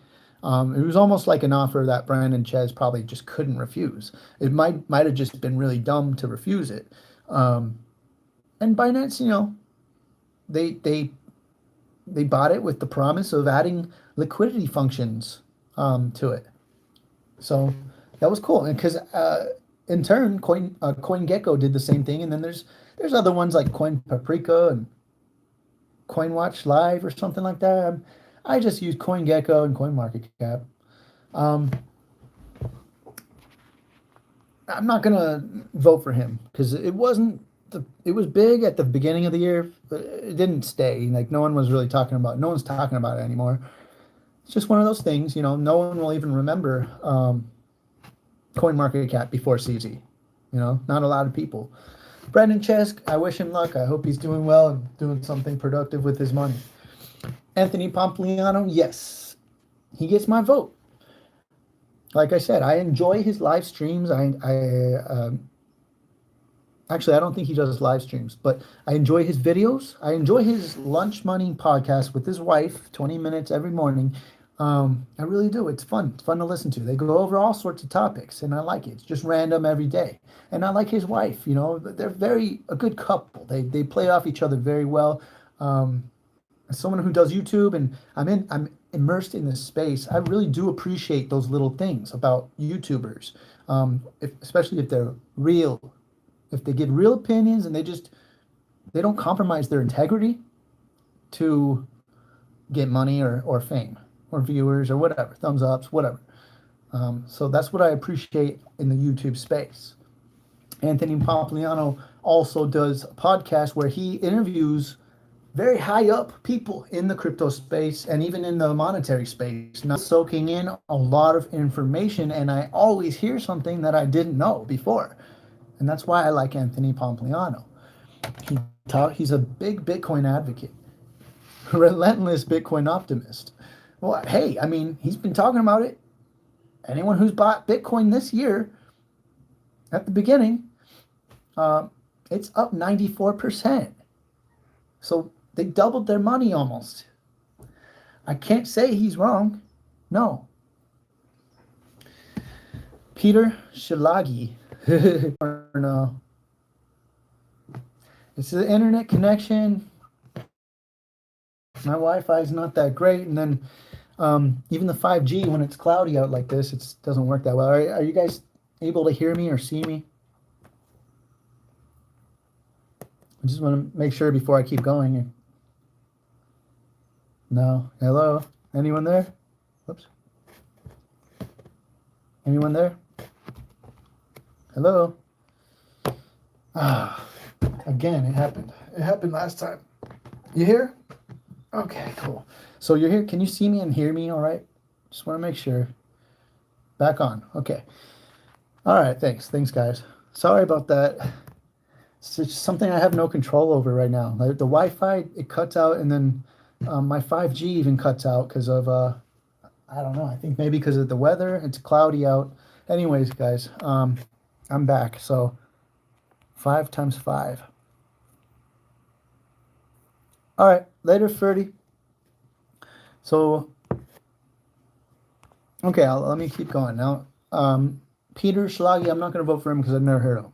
It was almost like an offer that Brandon Ches probably just couldn't refuse. It might have just been really dumb to refuse it. And Binance, they bought it with the promise of adding liquidity functions to it. So that was cool. And because in turn, CoinGecko did the same thing. And then there's other ones like Coin Paprika and CoinWatch Live or something like that. I just use CoinGecko and CoinMarketCap. I'm not gonna vote for him because it was big at the beginning of the year, but it didn't stay. Like no one's talking about it anymore. It's just one of those things, no one will even remember CoinMarketCap before CZ. Not a lot of people. Brandon Chesk, I wish him luck. I hope he's doing well and doing something productive with his money. Anthony Pompliano, yes, he gets my vote. Like I said, I enjoy his live streams. Actually, I don't think he does live streams, but I enjoy his videos. I enjoy his Lunch Money podcast with his wife, 20 minutes every morning. I really do. It's fun. It's fun to listen to. They go over all sorts of topics, and I like it. It's just random every day. And I like his wife. They're a good couple. They play off each other very well. As someone who does YouTube and I'm immersed in this space, I really do appreciate those little things about YouTubers, especially if they're real, if they give real opinions and they don't compromise their integrity to get money or fame or viewers or whatever, thumbs ups, whatever. So that's what I appreciate in the YouTube space. Anthony Pompliano also does a podcast where he interviews very high up people in the crypto space and even in the monetary space, not soaking in a lot of information. And I always hear something that I didn't know before. And that's why I like Anthony Pompliano. He's a big Bitcoin advocate, relentless Bitcoin optimist. Well, hey, I mean, he's been talking about it. Anyone who's bought Bitcoin this year, at the beginning, it's up 94%. So they doubled their money almost. I can't say he's wrong. No. Peter Shilagi. No. It's the internet connection. My Wi-Fi is not that great. And then even the 5G, when it's cloudy out like this, it doesn't work that well. Are you guys able to hear me or see me? I just want to make sure before I keep going. No. Hello? Anyone there? Whoops. Anyone there? Hello? Again, it happened. It happened last time. You here? Okay, cool. So you're here. Can you see me and hear me all right? Just want to make sure. Back on. Okay. All right, thanks. Thanks, guys. Sorry about that. It's just something I have no control over right now. Like the Wi-Fi, it cuts out, and then my 5G even cuts out because of, I don't know, I think maybe because of the weather. It's cloudy out. Anyways, guys, I'm back. So 5 times 5. All right, later, Ferdy. So, okay, let me keep going now. Peter Schlage, I'm not going to vote for him because I've never heard of him.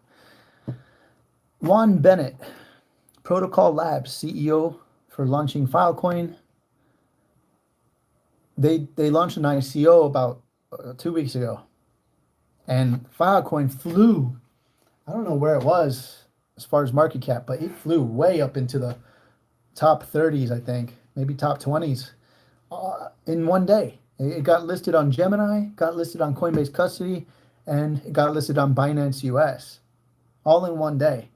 Juan Bennett, Protocol Labs CEO for launching Filecoin. They launched an ICO about 2 weeks ago, and Filecoin flew. I don't know where it was as far as market cap, but it flew way up into the top 30s, I think, maybe top 20s in one day. It got listed on Gemini, got listed on Coinbase Custody, and it got listed on Binance US, all in one day.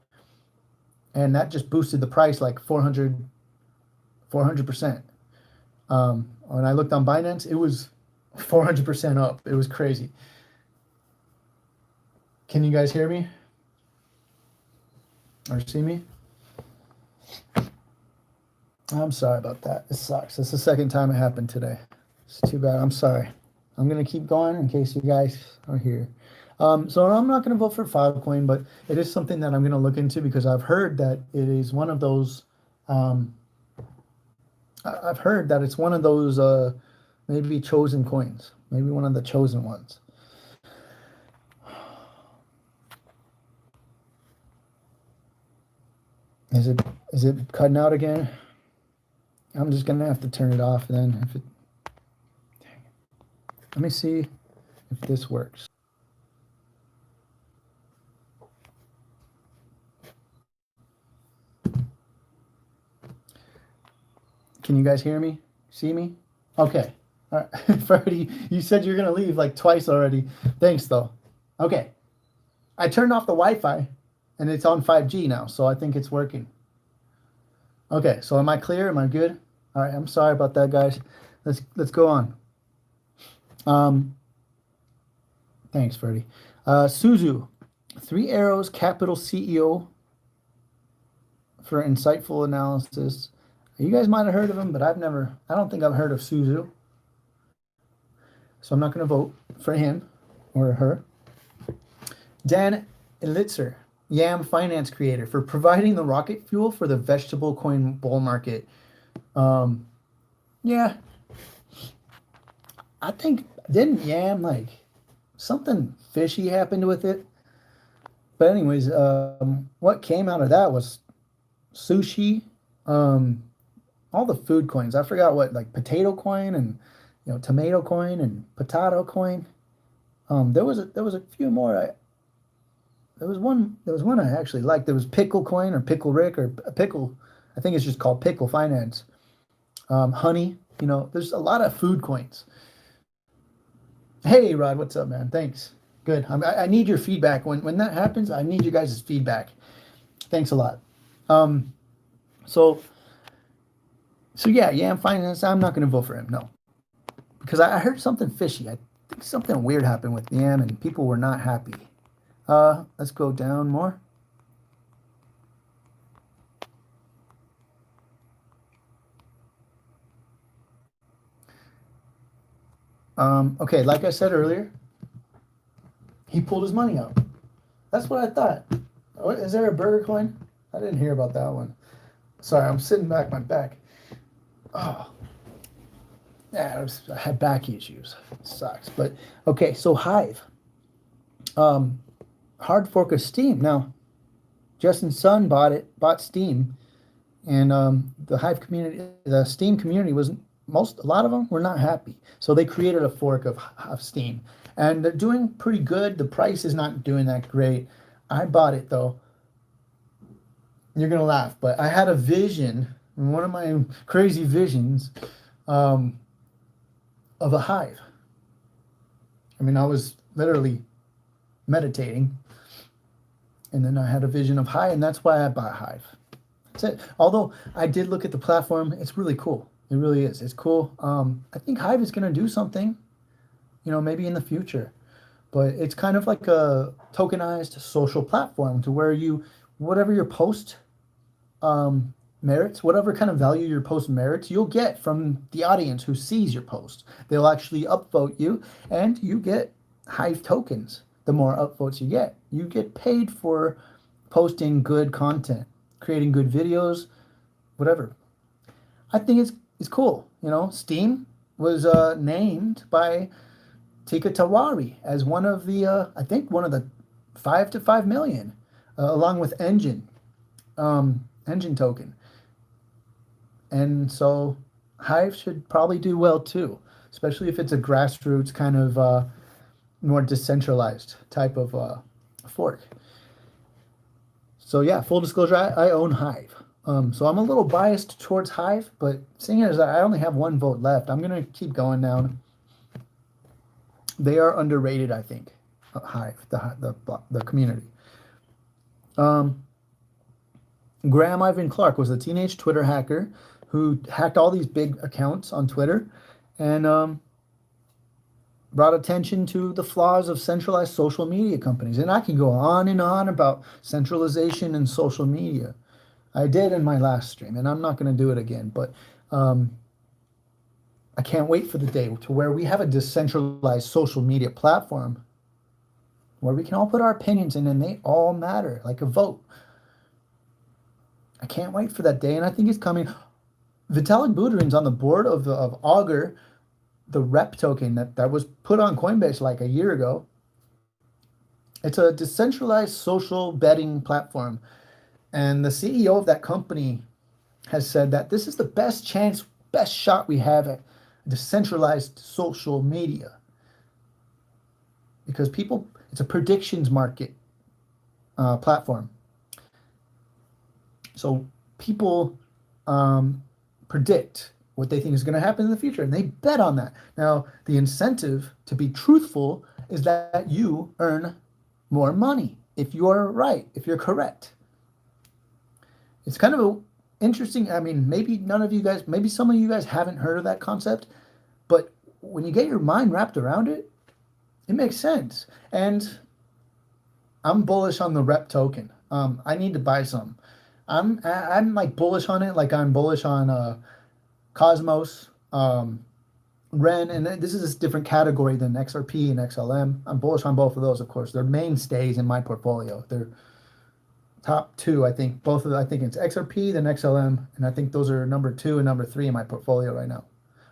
And that just boosted the price like 400%. When I looked on Binance, it was 400% up. It was crazy. Can you guys hear me? Or see me? I'm sorry about that. It sucks. It's the second time it happened today. It's too bad. I'm sorry. I'm going to keep going in case you guys are here. So I'm not going to vote for Filecoin, but it is something that I'm going to look into because I've heard that it is one of those, I've heard that it's one of those maybe chosen coins, maybe one of the chosen ones. Is it cutting out again? I'm just going to have to turn it off then. Let me see if this works. Can you guys hear me? See me? Okay. All right. Freddie, you said you're going to leave like twice already. Thanks, though. Okay. I turned off the Wi-Fi, and it's on 5G now, so I think it's working. Okay, so am I clear? Am I good? All right, I'm sorry about that, guys. Let's go on. Thanks, Freddie. Suzu, 3 Arrows Capital CEO for insightful analysis. You guys might have heard of him, but I don't think I've heard of Suzu. So I'm not going to vote for him or her. Dan Elitzer, Yam Finance creator, for providing the rocket fuel for the vegetable coin bull market. Yeah. I think, didn't Yam, like, something fishy happened with it? But anyways, what came out of that was sushi, all the food coins. I forgot what, like potato coin and tomato coin and potato coin. There was a few more. There was one I actually liked. There was pickle coin or pickle Rick or pickle. I think it's just called pickle finance. Honey. There's a lot of food coins. Hey Rod, what's up, man? Thanks. Good. I need your feedback when that happens. I need you guys' feedback. Thanks a lot. So yeah, Yam Finance, I'm not going to vote for him, no. Because I heard something fishy. I think something weird happened with Yam, and people were not happy. Let's go down more. Okay, like I said earlier, he pulled his money out. That's what I thought. Is there a burger coin? I didn't hear about that one. Sorry, I'm sitting back my back. Oh, yeah, I had back issues. It sucks. But okay, so Hive, hard fork of Steam. Now, Justin's son bought Steam, and the Hive community, the Steam community was a lot of them were not happy. So they created a fork of Steam, and they're doing pretty good. The price is not doing that great. I bought it though. You're gonna laugh, but I had a vision, one of my crazy visions, of a Hive. I mean, I was literally meditating, and then I had a vision of Hive, and that's why I bought Hive. That's it. Although I did look at the platform, it's really cool. It really is. It's cool. I think Hive is going to do something, maybe in the future. But it's kind of like a tokenized social platform to where whatever your post merits, whatever kind of value your post merits, you'll get from the audience who sees your post. They'll actually upvote you, and you get Hive tokens. The more upvotes you get paid for posting good content, creating good videos, whatever. I think it's cool. Steam was named by Tika Tawari as one of the I think one of the 5 to 5 million, along with Engine token. And so Hive should probably do well too, especially if it's a grassroots kind of more decentralized type of fork. So yeah, full disclosure, I own Hive. So I'm a little biased towards Hive, but seeing as I only have one vote left, I'm gonna keep going down. They are underrated, I think. Hive, the community. Graham Ivan Clark was a teenage Twitter hacker who hacked all these big accounts on Twitter and brought attention to the flaws of centralized social media companies. And I can go on and on about centralization in social media. I did in my last stream, and I'm not going to do it again. But I can't wait for the day to where we have a decentralized social media platform where we can all put our opinions in and they all matter, like a vote. I can't wait for that day, and I think it's coming. Vitalik Buterin's on the board of Augur, the rep token that was put on Coinbase like a year ago. It's a decentralized social betting platform. And the CEO of that company has said that this is the best shot we have at decentralized social media. Because it's a predictions market platform. So people predict what they think is going to happen in the future, and they bet on that. Now, the incentive to be truthful is that you earn more money if you're right, if you're correct. It's kind of interesting. I mean, maybe some of you guys haven't heard of that concept, but when you get your mind wrapped around it, it makes sense. And I'm bullish on the rep token. I need to buy some. I'm like bullish on it, like I'm bullish on Cosmos, Ren, and this is a different category than XRP and XLM. I'm bullish on both of those, of course. They're mainstays in my portfolio. They're top two, I think. Both of them, I think it's XRP, then XLM, and I think those are number 2 and number 3 in my portfolio right now,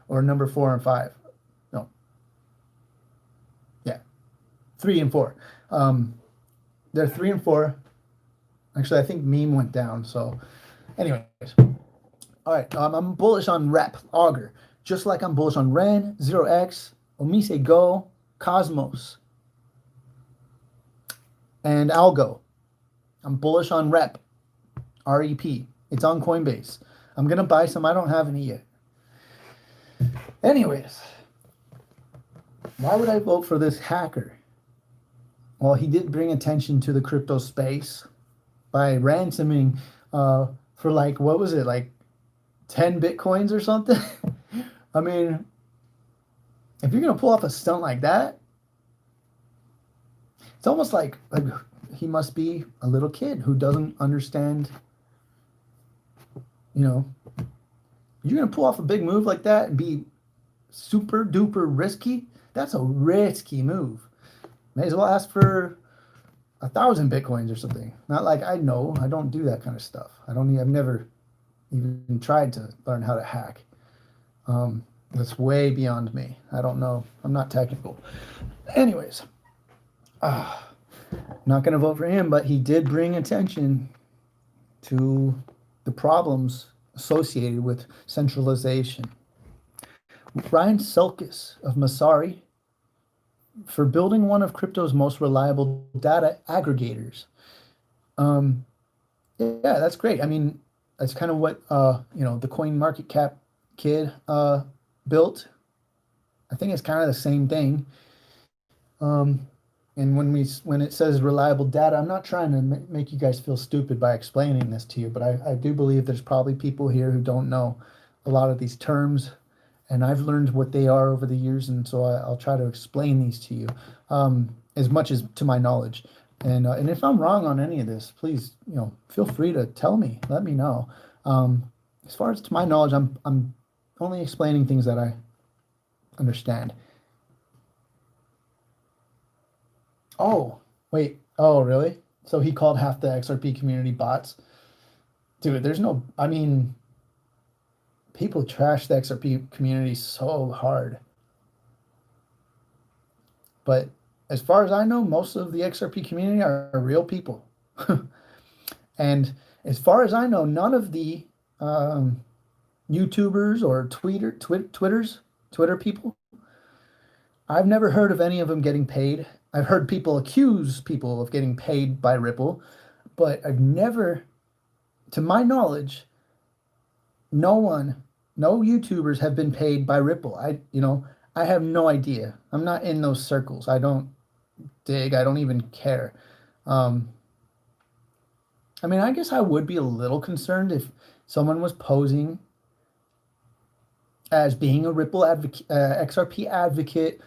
or number 4 and 5. No, yeah, 3 and 4. They're 3 and 4. Actually, I think meme went down. So, anyways, all right. I'm bullish on Rep Augur, just like I'm bullish on Ren, 0x, Omise Go, Cosmos, and Algo. I'm bullish on Rep, REP. It's on Coinbase. I'm gonna buy some. I don't have any yet. Anyways, why would I vote for this hacker? Well, he did bring attention to the crypto space by ransoming for like, what was it, like 10 bitcoins or something? I mean, if you're gonna pull off a stunt like that, It's almost like he must be a little kid who doesn't understand, you know, you're going to pull off a big move like that and be super duper risky. That's a risky move. May as well ask for 1,000 Bitcoins or something. Not like I don't do that kind of stuff. I've never even tried to learn how to hack. That's way beyond me. I don't know. I'm not technical. Anyways, not going to vote for him, but he did bring attention to the problems associated with centralization. Ryan Selkis of Masari for building one of crypto's most reliable data aggregators. Yeah, that's great. I mean, that's kind of what the Coin Market Cap kid built. I think it's kind of the same thing. And when it says reliable data, I'm not trying to make you guys feel stupid by explaining this to you, but I do believe there's probably people here who don't know a lot of these terms, and I've learned what they are over the years, and so I'll try to explain these to you as much as to my knowledge. And if I'm wrong on any of this, please feel free to tell me, let me know. As far as to my knowledge, I'm only explaining things that I understand. Oh, wait. Oh, really? So he called half the XRP community bots? Dude, people trash the XRP community so hard. But as far as I know, most of the XRP community are real people. And as far as I know, none of the YouTubers or Twitter people, I've never heard of any of them getting paid. I've heard people accuse people of getting paid by Ripple, but I've never, to my knowledge, no YouTubers have been paid by Ripple. I have no idea. I'm not in those circles. I don't dig. I don't even care. I guess I would be a little concerned if someone was posing as being a Ripple XRP advocate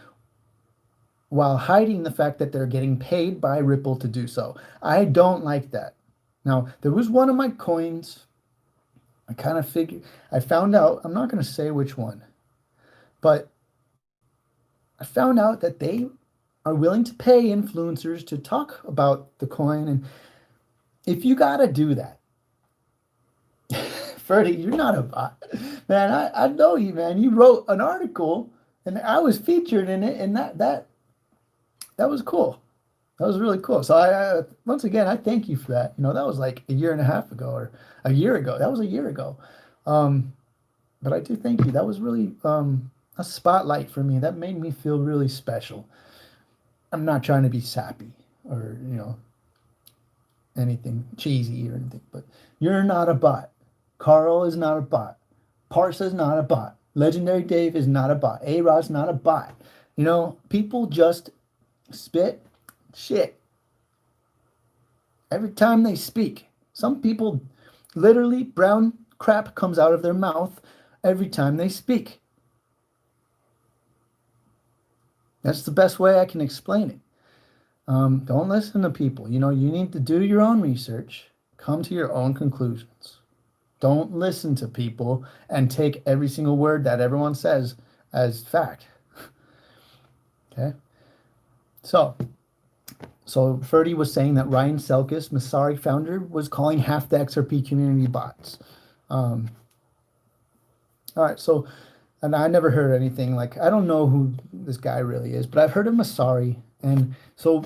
while hiding the fact that they're getting paid by Ripple to do so. I don't like that. Now, there was one of my coins, I found out, I'm not going to say which one, but I found out that they are willing to pay influencers to talk about the coin. And if you got to do that, Ferdy, you're not a bot. Man, I know you, man. You wrote an article and I was featured in it, and that was cool. That was really cool. So I once again, I thank you for that. That was like a year and a half ago or a year ago. That was a year ago. But I do thank you. That was really a spotlight for me. That made me feel really special. I'm not trying to be sappy or, anything cheesy or anything, but you're not a bot. Carl is not a bot. Parsa is not a bot. Legendary Dave is not a bot. A-Rod's not a bot. People just spit shit every time they speak. Some people literally brown crap comes out of their mouth every time they speak. That's the best way I can explain it. Don't listen to people. You need to do your own research, come to your own conclusions. Don't listen to people and take every single word that everyone says as fact. Okay? So Ferdy was saying that Ryan Selkis, Masari founder, was calling half the XRP community bots. All right, and I never heard anything I don't know who this guy really is, but I've heard of Masari. And so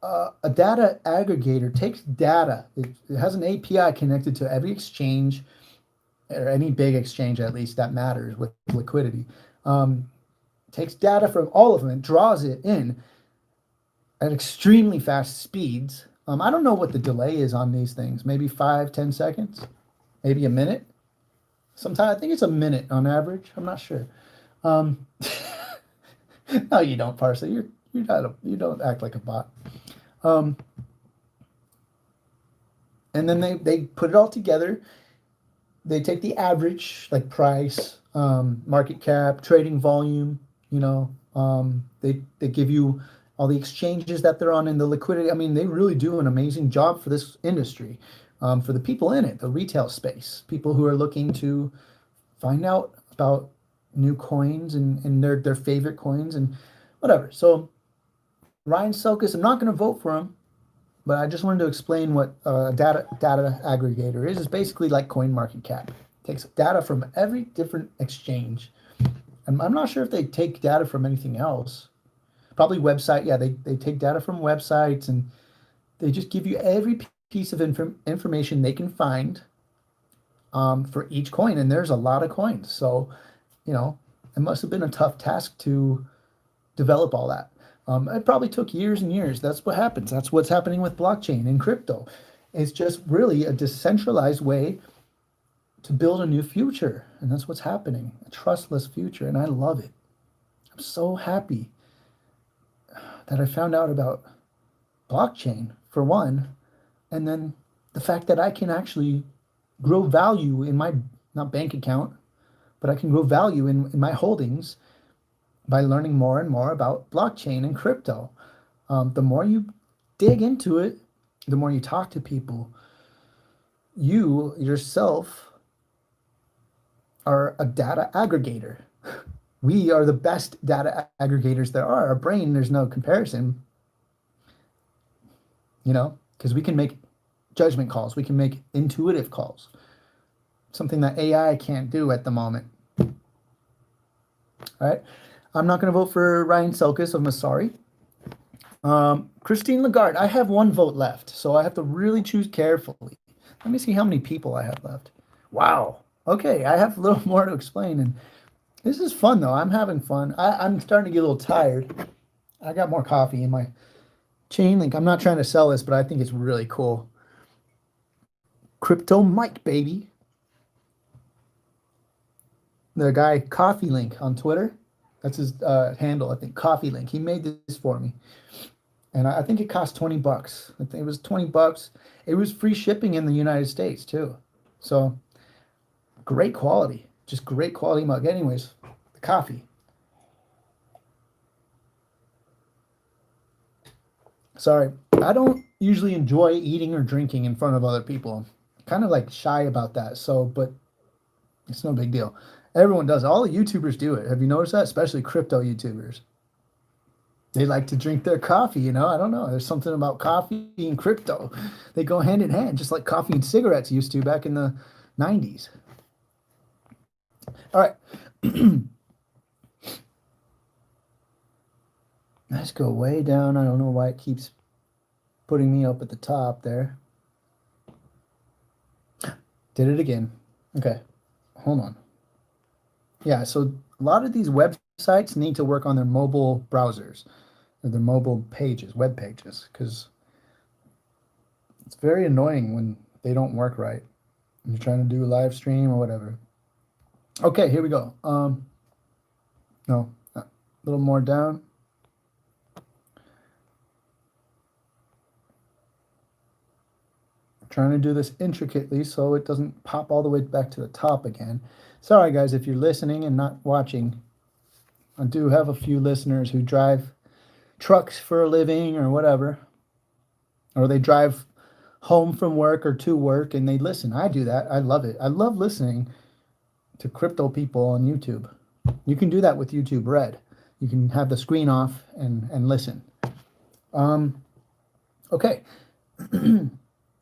a data aggregator takes data. It has an API connected to every exchange, or any big exchange at least that matters with liquidity. Takes data from all of them and draws it in at extremely fast speeds. I don't know what the delay is on these things. Maybe 5-10 seconds, maybe a minute. Sometimes I think it's a minute on average. I'm not sure. No, you don't, Parsa. You don't act like a bot. And then they put it all together. They take the average, like price, market cap, trading volume. They give you all the exchanges that they're on, and the liquidity. I mean, they really do an amazing job for this industry, for the people in it, the retail space, people who are looking to find out about new coins and their favorite coins and whatever. So Ryan Selkis, I'm not going to vote for him, but I just wanted to explain what a data aggregator is. It's basically like CoinMarketCap. It takes data from every different exchange. And I'm not sure if they take data from anything else. Probably website. Yeah, they take data from websites, and they just give you every piece of information they can find for each coin. And there's a lot of coins. So, it must have been a tough task to develop all that. It probably took years and years. That's what happens. That's what's happening with blockchain and crypto. It's just really a decentralized way to build a new future. And that's what's happening, a trustless future. And I love it. I'm so happy that I found out about blockchain, for one, and then the fact that I can actually grow value in my, not bank account, but I can grow value in my holdings by learning more and more about blockchain and crypto. The more you dig into it, the more you talk to people, you yourself are a data aggregator. We are the best data aggregators there are. Our brain, there's no comparison, because we can make judgment calls. We can make intuitive calls, something that AI can't do at the moment. All right. I'm not going to vote for Ryan Selkis. I'm sorry. Christine Lagarde. I have one vote left, so I have to really choose carefully. Let me see how many people I have left. Wow. Okay, I have a little more to explain, and this is fun, though. I'm having fun. I'm starting to get a little tired. I got more coffee in my chain link. I'm not trying to sell this, but I think it's really cool. Crypto Mike, baby. The guy Coffee Link on Twitter. That's his handle, I think. Coffee Link. He made this for me, and I think it cost $20. I think it was $20. It was free shipping in the United States too. So great quality, just great quality mug. Anyways, the coffee. Sorry, I don't usually enjoy eating or drinking in front of other people. Kind of like shy about that. So, but it's no big deal. Everyone does. All the YouTubers do it. Have you noticed that? Especially crypto YouTubers. They like to drink their coffee, I don't know. There's something about coffee and crypto. They go hand in hand, just like coffee and cigarettes used to back in the 90s. All right. Let's go way down. I don't know why it keeps putting me up at the top there. Did it again. Okay. Hold on. Yeah, so a lot of these websites need to work on their mobile browsers, or their mobile pages, web pages, because it's very annoying when they don't work right. When you're trying to do a live stream or whatever. Okay, here we go. No, a little more down. I'm trying to do this intricately so it doesn't pop all the way back to the top again. Sorry, guys, if you're listening and not watching. I do have a few listeners who drive trucks for a living or whatever, or they drive home from work or to work and they listen. I do that. I love it. I love listening to crypto people on YouTube. You can do that with YouTube Red. You can have the screen off and listen. Okay.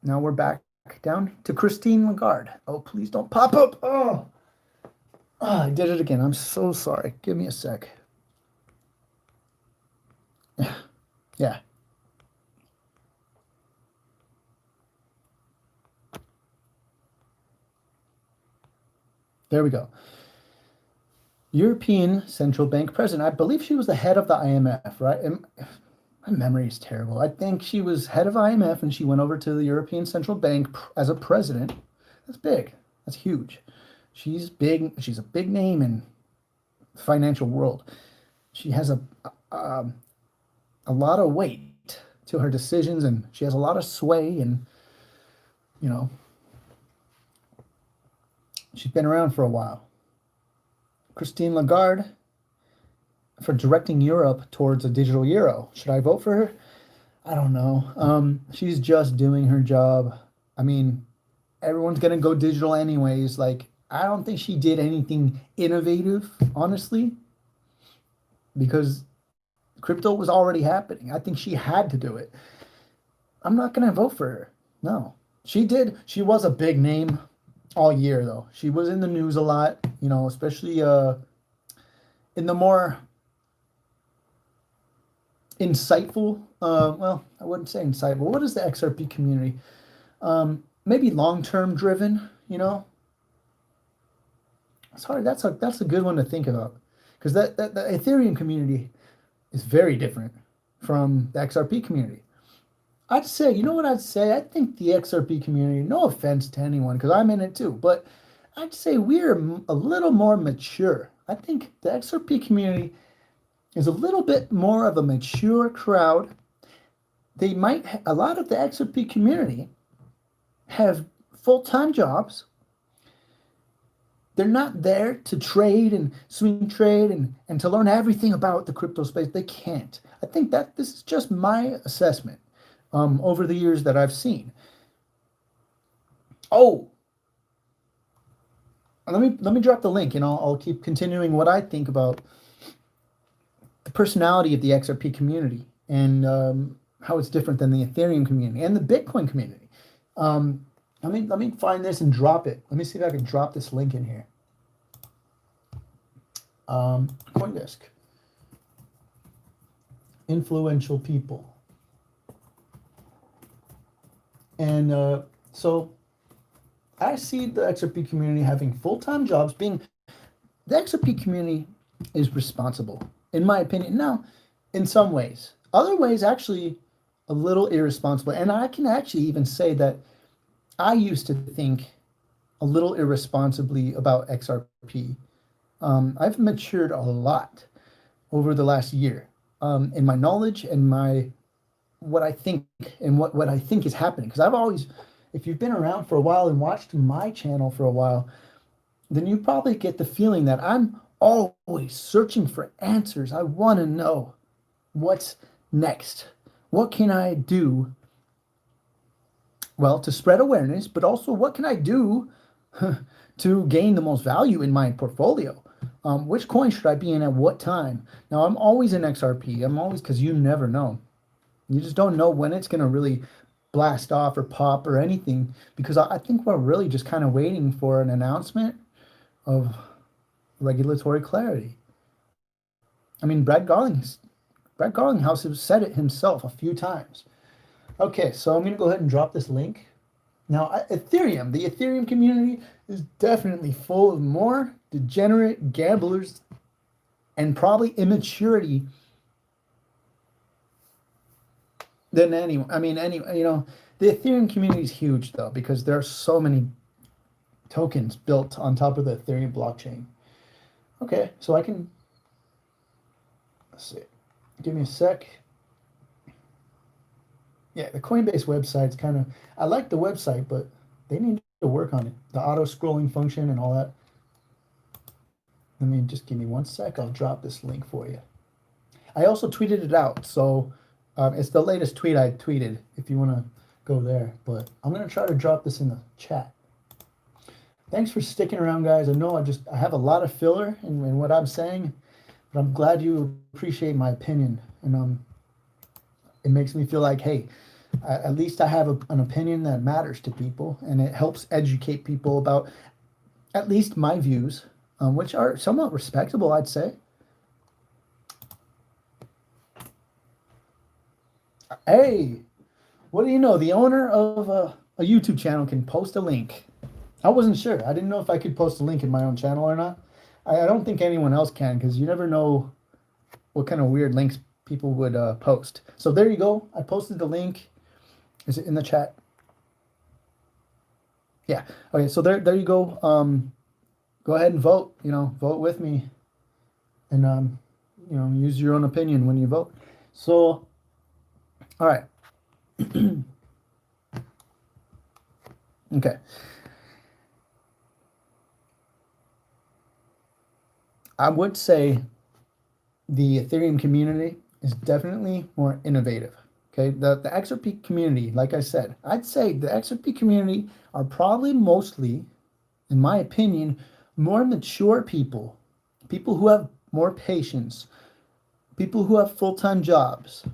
Now we're back down to Christine Lagarde. Oh, please don't pop up. Oh, I did it again. I'm so sorry. Give me a sec. Yeah. There we go. European Central Bank president. I believe she was the head of the IMF, right? My memory is terrible. I think she was head of IMF and she went over to the European Central Bank as a president. That's big. That's huge. She's big. She's a big name in the financial world. She has a lot of weight to her decisions, and she has a lot of sway, and she's been around for a while. Christine Lagarde, for directing Europe towards a digital euro. Should I vote for her? I don't know. She's just doing her job. I mean, everyone's gonna go digital anyways. Like, I don't think she did anything innovative, honestly, because crypto was already happening. I think she had to do it. I'm not gonna vote for her. No. She did. She was a big name all year though. She was in the news a lot, especially in the more insightful, well, I wouldn't say insightful. What is the XRP community? Maybe long-term driven, Sorry, that's a good one to think about, because that the Ethereum community is very different from the XRP community. I'd say, you know what I'd say? I think the XRP community, no offense to anyone, because I'm in it too, but I'd say we're a little more mature. I think the XRP community is a little bit more of a mature crowd. A lot of the XRP community have full-time jobs. They're not there to trade and swing trade and to learn everything about the crypto space. They can't. I think that this is just my assessment over the years that I've seen. Oh, let me drop the link, and I'll keep continuing what I think about the personality of the XRP community and how it's different than the Ethereum community and the Bitcoin community. Let me find this and drop it. Let me see if I can drop this link in here. CoinDesk. Influential people. And so I see the XRP community having full-time jobs. The XRP community is responsible, in my opinion. Now, in some ways. Other ways, actually, a little irresponsible. And I can actually even say that I used to think a little irresponsibly about XRP. I've matured a lot over the last year in my knowledge and what I think and what I think is happening. Because I've always, if you've been around for a while and watched my channel for a while, then you probably get the feeling that I'm always searching for answers. I want to know what's next. What can I do? Well, to spread awareness, but also what can I do to gain the most value in my portfolio? Which coin should I be in at what time? Now, I'm always in XRP. I'm always, because you never know. You just don't know when it's going to really blast off or pop or anything, because I think we're really just kind of waiting for an announcement of regulatory clarity. I mean, Brad Garlinghouse has said it himself a few times. Okay, so I'm going to go ahead and drop this link. Now, the Ethereum community is definitely full of more degenerate gamblers and probably immaturity than anyone. I mean, the Ethereum community is huge, though, because there are so many tokens built on top of the Ethereum blockchain. Okay, so let's see. Give me a sec. Yeah, the Coinbase website's kind of, I like the website, but they need to work on it. The auto scrolling function and all that. Just give me 1 sec. I'll drop this link for you. I also tweeted it out, so it's the latest tweet I tweeted if you want to go there. But I'm going to try to drop this in the chat. Thanks for sticking around, guys. I know I have a lot of filler in what I'm saying, but I'm glad you appreciate my opinion. And it makes me feel like, hey, at least I have an opinion that matters to people, and it helps educate people about at least my views, which are somewhat respectable, I'd say. Hey, what do you know? The owner of a YouTube channel can post a link. I wasn't sure. I didn't know if I could post a link in my own channel or not. I don't think anyone else can, because you never know what kind of weird links people would post. So there you go. I posted the link. Is it in the chat? Yeah. Okay. So there you go. Go ahead and vote. Vote with me, and use your own opinion when you vote. So, all right. Okay. I would say the Ethereum community is definitely more innovative. Okay, the XRP community, like I said, I'd say the XRP community are probably mostly, in my opinion, more mature people, people who have more patience, people who have full-time jobs,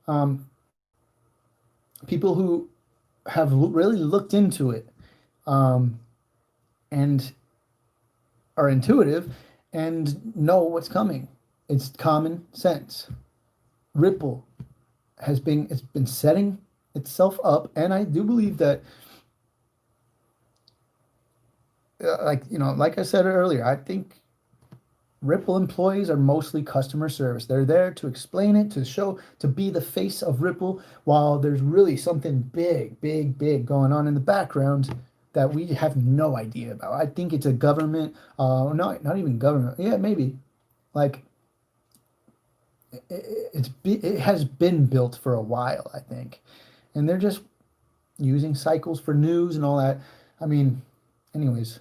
um, people who have really looked into it, um, and are intuitive and know what's coming. It's common sense. Ripple it's been setting itself up, and I do believe that, like I said earlier, I think Ripple employees are mostly customer service. They're there to explain it, to show, to be the face of Ripple, while there's really something big, big, big going on in the background that we have no idea about. I think it's a government, not even government. Yeah, maybe. Like it has been built for a while, I think, and they're just using cycles for news and all that. I mean, anyways,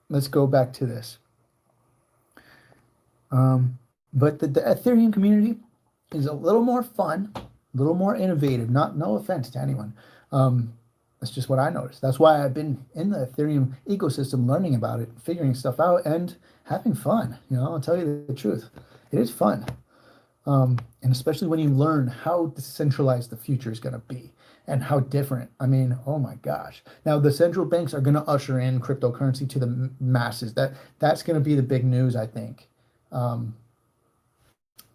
let's go back to this. But the Ethereum community is a little more fun, a little more innovative. No offense to anyone. That's just what I noticed. That's why I've been in the Ethereum ecosystem, learning about it, figuring stuff out, and having fun. I'll tell you the truth. It is fun. And especially when you learn how decentralized the future is going to be and how different. I mean, oh my gosh. Now, the central banks are going to usher in cryptocurrency to the masses. That's going to be the big news, I think.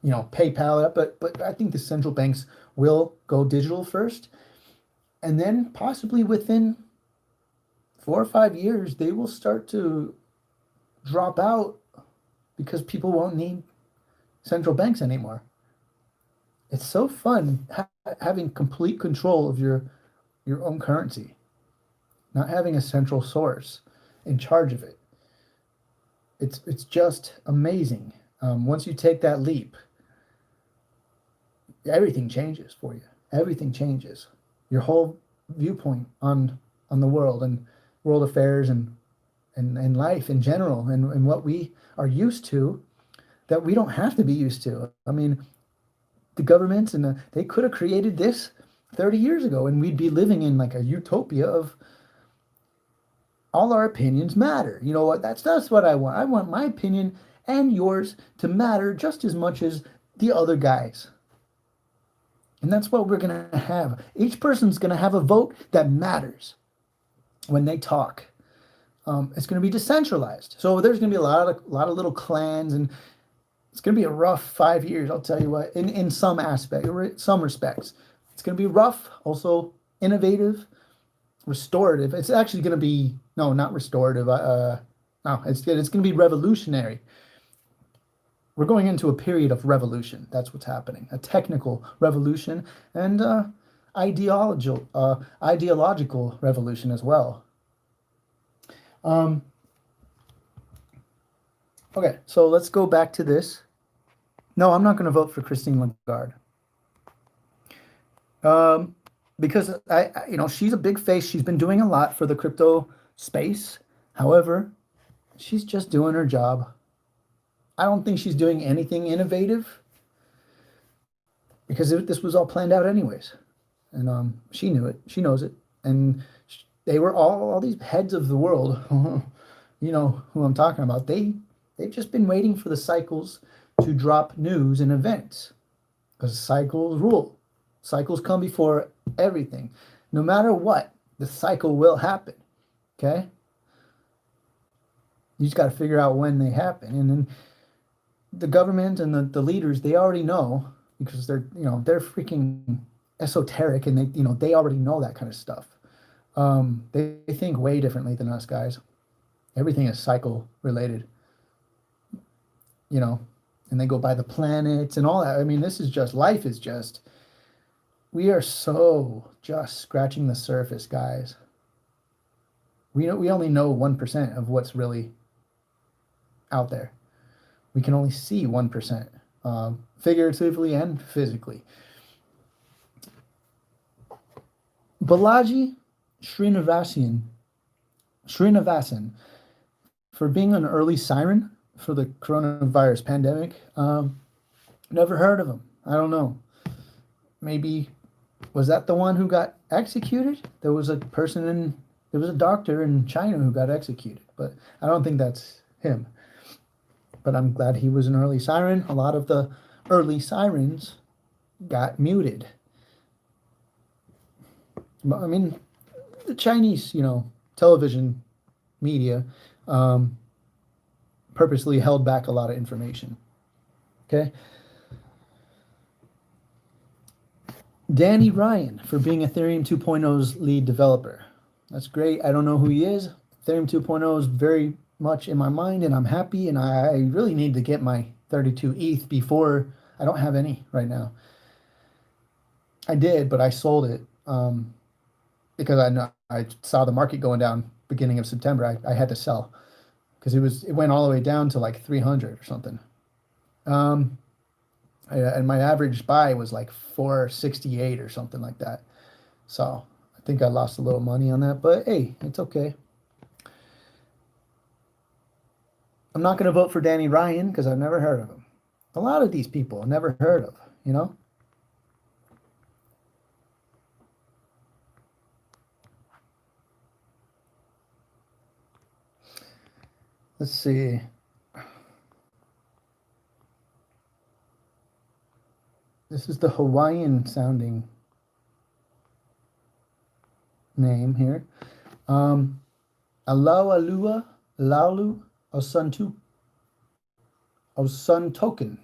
PayPal, but I think the central banks will go digital first, and then possibly within 4 or 5 years, they will start to drop out because people won't need central banks anymore. It's so fun having complete control of your own currency, not having a central source in charge of it. It's just amazing. Once you take that leap, everything changes for you. Everything changes. Your whole viewpoint on the world and world affairs and life in general, and what we are used to that we don't have to be used to. I mean, the governments they could have created this 30 years ago, and we'd be living in like a utopia of all our opinions matter. You know what? That's what I want. I want my opinion and yours to matter just as much as the other guys. And that's what we're going to have. Each person's going to have a vote that matters when they talk. It's going to be decentralized. So there's going to be a lot of little clans, and it's going to be a rough 5 years, I'll tell you what, in some some respects. It's going to be rough, also innovative, restorative. It's actually going to be, no, not restorative. No, it's going to be revolutionary. We're going into a period of revolution. That's what's happening. A technical revolution and ideological revolution as well. Okay, so let's go back to this. No, I'm not going to vote for Christine Lagarde. Because she's a big face. She's been doing a lot for the crypto space. However, she's just doing her job. I don't think she's doing anything innovative because this was all planned out anyways. And she knew it. She knows it. And they were all these heads of the world. You know who I'm talking about. They've just been waiting for the cycles to drop news and events, because cycles rule. Cycles come before everything. No matter what, the cycle will happen. Okay? You just got to figure out when they happen. And then the government and the leaders, they already know, because they're freaking esoteric, and they already know that kind of stuff. They think way differently than us guys. Everything is cycle related. And they go by the planets and all that. I mean, life is just, we are so just scratching the surface, guys. We only know 1% of what's really out there. We can only see 1%, figuratively and physically. Balaji Srinivasan, for being an early siren for the coronavirus pandemic. Never heard of him. I don't know. Maybe was that the one who got executed? There was a doctor in China who got executed, but I don't think that's him. But I'm glad he was an early siren. A lot of the early sirens got muted. I mean, the Chinese, television media purposely held back a lot of information. Okay. Danny Ryan for being Ethereum 2.0's lead developer. That's great. I don't know who he is. Ethereum 2.0 is very much in my mind, and I'm happy, and I really need to get my 32 ETH before. I don't have any right now. I did, but I sold it because I saw the market going down beginning of September. I had to sell because it went all the way down to like 300 or something. And my average buy was like 468 or something like that. So I think I lost a little money on that, but hey, it's okay. I'm not going to vote for Danny Ryan because I've never heard of him. A lot of these people I've never heard of, Let's see. This is the Hawaiian sounding name here. Alaualua Laulu Osun Token.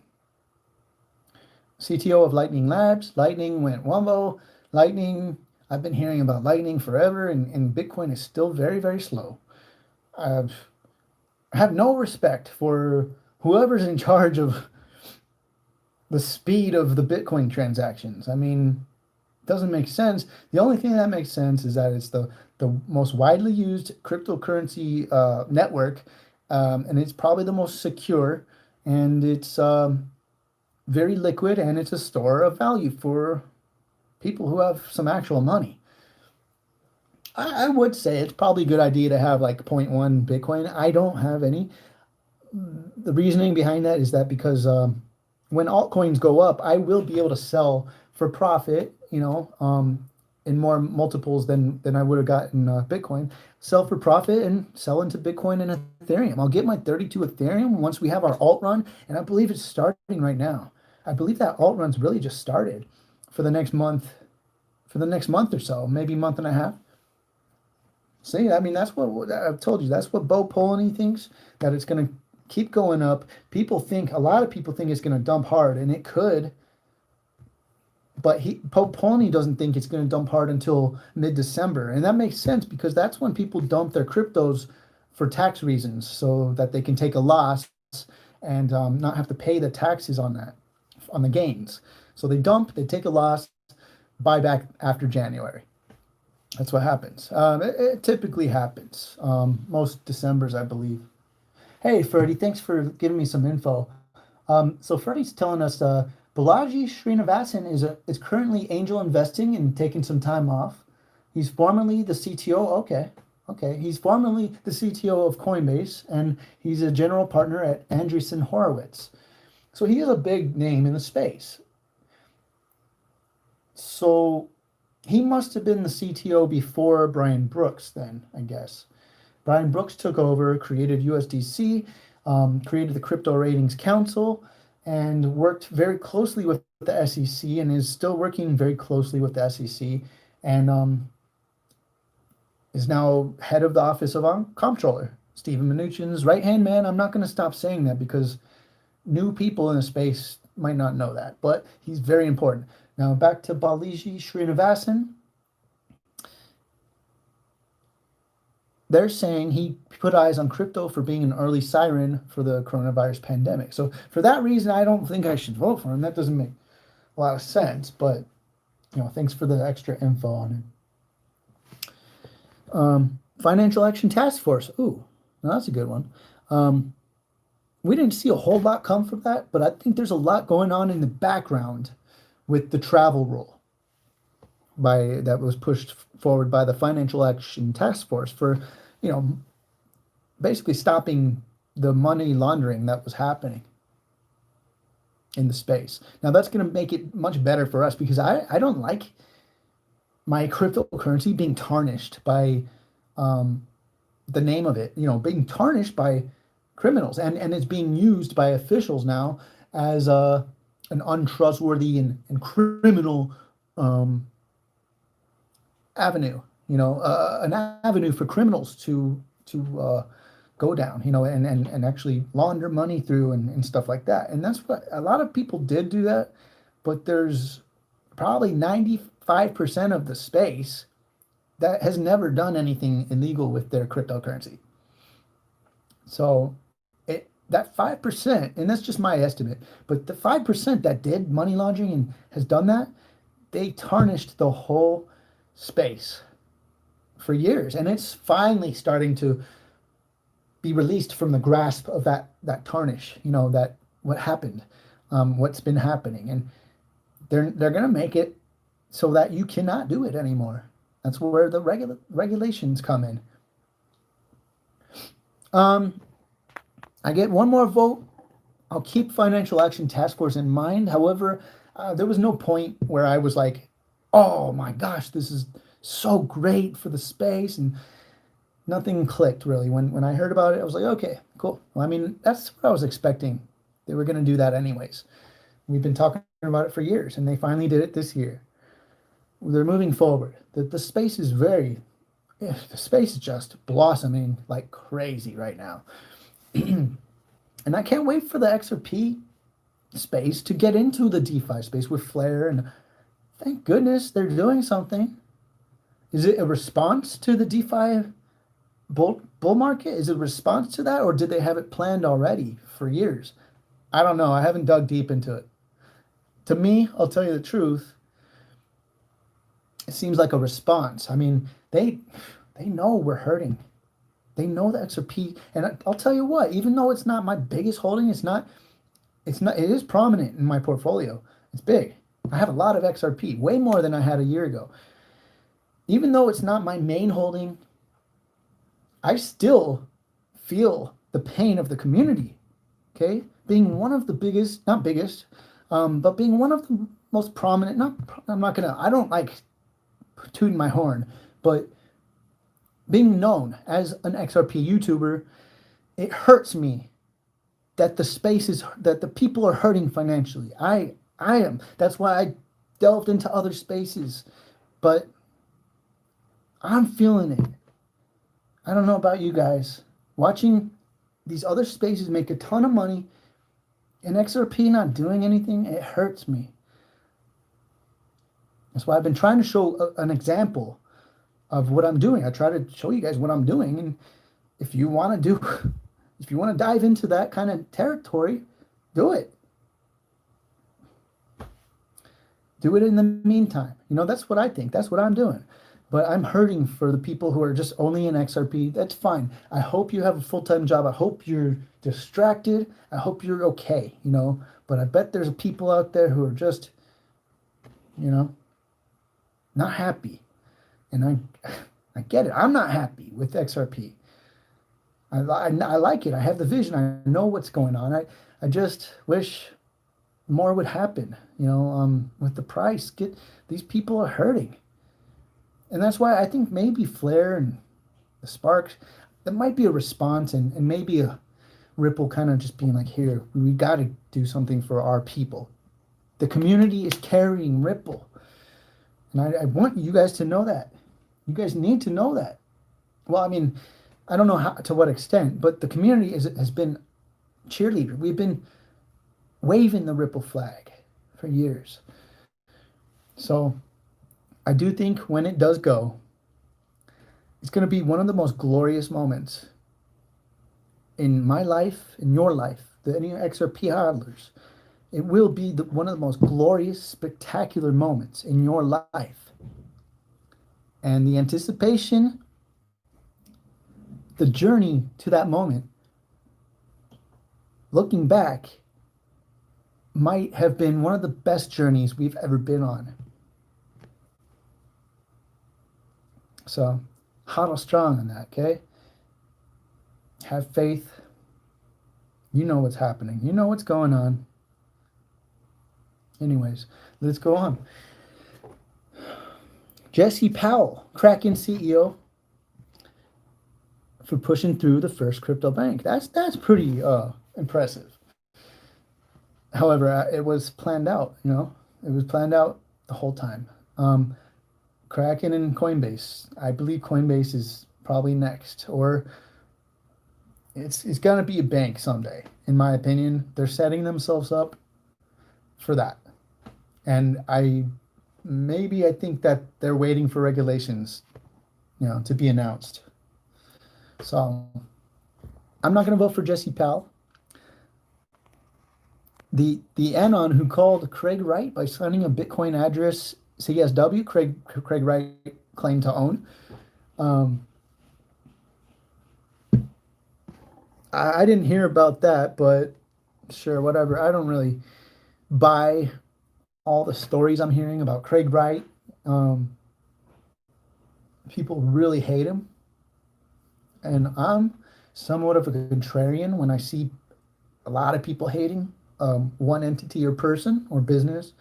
CTO of Lightning Labs. Lightning went wombo. Lightning, I've been hearing about Lightning forever, and Bitcoin is still very, very slow. I have no respect for whoever's in charge of the speed of the Bitcoin transactions. I mean, it doesn't make sense. The only thing that makes sense is that it's the most widely used cryptocurrency network, and it's probably the most secure, and it's very liquid, and it's a store of value for people who have some actual money. I would say it's probably a good idea to have like 0.1 Bitcoin. I don't have any. The reasoning behind that is that because when altcoins go up, I will be able to sell for profit, in more multiples than I would have gotten Bitcoin. Sell for profit and sell into Bitcoin and Ethereum. I'll get my 32 Ethereum once we have our alt run, and I believe it's starting right now. I believe that alt run's really just started for the next month or so, maybe month and a half. See, I mean, that's what I've told you. That's what Bo Polony thinks, that it's going to keep going up. A lot of people think it's going to dump hard, and it could. But Polony doesn't think it's going to dump hard until mid-December. And that makes sense because that's when people dump their cryptos for tax reasons so that they can take a loss and not have to pay the taxes on the gains. So they take a loss, buy back after January. That's what happens. It typically happens. Most Decembers, I believe. Hey, Ferdy, thanks for giving me some info. So Ferdy's telling us Balaji Srinivasan is currently angel investing and taking some time off. He's formerly the CTO. Okay. He's formerly the CTO of Coinbase, and he's a general partner at Andreessen Horowitz. So he is a big name in the space. So he must have been the CTO before Brian Brooks then, I guess. Brian Brooks took over, created USDC, created the Crypto Ratings Council, and worked very closely with the SEC and is still working very closely with the SEC, and is now head of the Office of Comptroller. Stephen Mnuchin's right-hand man. I'm not going to stop saying that because new people in the space might not know that, but he's very important. Now back to Balaji Srinivasan. They're saying he put eyes on crypto for being an early siren for the coronavirus pandemic. So for that reason, I don't think I should vote for him. That doesn't make a lot of sense, but thanks for the extra info on it. Financial Action Task Force. Ooh, now that's a good one. We didn't see a whole lot come from that, but I think there's a lot going on in the background with the travel rule that was pushed forward by the Financial Action Task Force for, basically stopping the money laundering that was happening in the space. Now that's going to make it much better for us because I don't like my cryptocurrency being tarnished by the name of it, being tarnished by criminals, and it's being used by officials now as an untrustworthy and criminal avenue, an avenue for criminals to go down, and actually launder money through and stuff like that. And that's what a lot of people did do that, but there's probably 95% of the space that has never done anything illegal with their cryptocurrency. So that 5%, and that's just my estimate, but the 5% that did money laundering and has done that, they tarnished the whole space for years. And it's finally starting to be released from the grasp of that tarnish, that what happened, what's been happening. And they're going to make it so that you cannot do it anymore. That's where the regulations come in. I get one more vote. I'll keep Financial Action Task Force in mind. However, there was no point where I was like, oh my gosh, this is so great for the space, and nothing clicked really. When I heard about it, I was like, okay, cool. Well, I mean, that's what I was expecting. They were going to do that anyways. We've been talking about it for years, and they finally did it this year. They're moving forward. The space is the space is just blossoming like crazy right now. And I can't wait for the XRP space to get into the DeFi space with Flare, and thank goodness they're doing something. Is it a response to the DeFi bull market? Is it a response to that, or did they have it planned already for years? I don't know. I haven't dug deep into it. To me, I'll tell you the truth, it seems like a response. I mean, they know we're hurting. They know the XRP, and I'll tell you what, even though it's not my biggest holding, it is prominent in my portfolio. It's big. I have a lot of XRP, way more than I had a year ago. Even though it's not my main holding, I still feel the pain of the community. Okay, being one of the biggest, not biggest, but being one of the most prominent. I don't like tooting my horn, but being known as an XRP YouTuber, it hurts me that the people are hurting financially. I am. That's why I delved into other spaces, but I'm feeling it. I don't know about you guys. Watching these other spaces make a ton of money and XRP not doing anything, it hurts me. That's why I've been trying to show an example of what I'm doing. I try to show you guys what I'm doing, and if you want to dive into that kind of territory, do it. Do it in the meantime. That's what I think. That's what I'm doing. But I'm hurting for the people who are just only in XRP. That's fine. I hope you have a full-time job. I hope you're distracted. I hope you're okay, But I bet there's people out there who are just, not happy. And I get it. I'm not happy with XRP. I like it. I have the vision. I know what's going on. I just wish more would happen, with the price. These people are hurting. And that's why I think maybe Flare and the Sparks, that might be a response, and maybe a Ripple kind of just being like, here, we got to do something for our people. The community is carrying Ripple. And I want you guys to know that. You guys need to know that. Well, I mean, I don't know to what extent, but the community has been cheerleader. We've been waving the Ripple flag for years. So I do think when it does go, it's going to be one of the most glorious moments in my life, in your life, any XRP hodlers. It will be one of the most glorious, spectacular moments in your life. And the anticipation, the journey to that moment, looking back, might have been one of the best journeys we've ever been on. So, hodl strong on that, okay? Have faith. You know what's happening. You know what's going on. Anyways, let's go on. Jesse Powell, Kraken CEO, for pushing through the first crypto bank. That's pretty impressive. However, it was planned out. It was planned out the whole time. Kraken and Coinbase. I believe Coinbase is probably next, or it's gonna be a bank someday. In my opinion, they're setting themselves up for that, and I think that they're waiting for regulations, to be announced. So I'm not going to vote for Jesse Powell. The Anon who called Craig Wright by signing a Bitcoin address CSW, Craig Wright claimed to own. I didn't hear about that, but sure, whatever. I don't really buy all the stories I'm hearing about Craig Wright. People really hate him. And I'm somewhat of a contrarian when I see a lot of people hating one entity or person or business.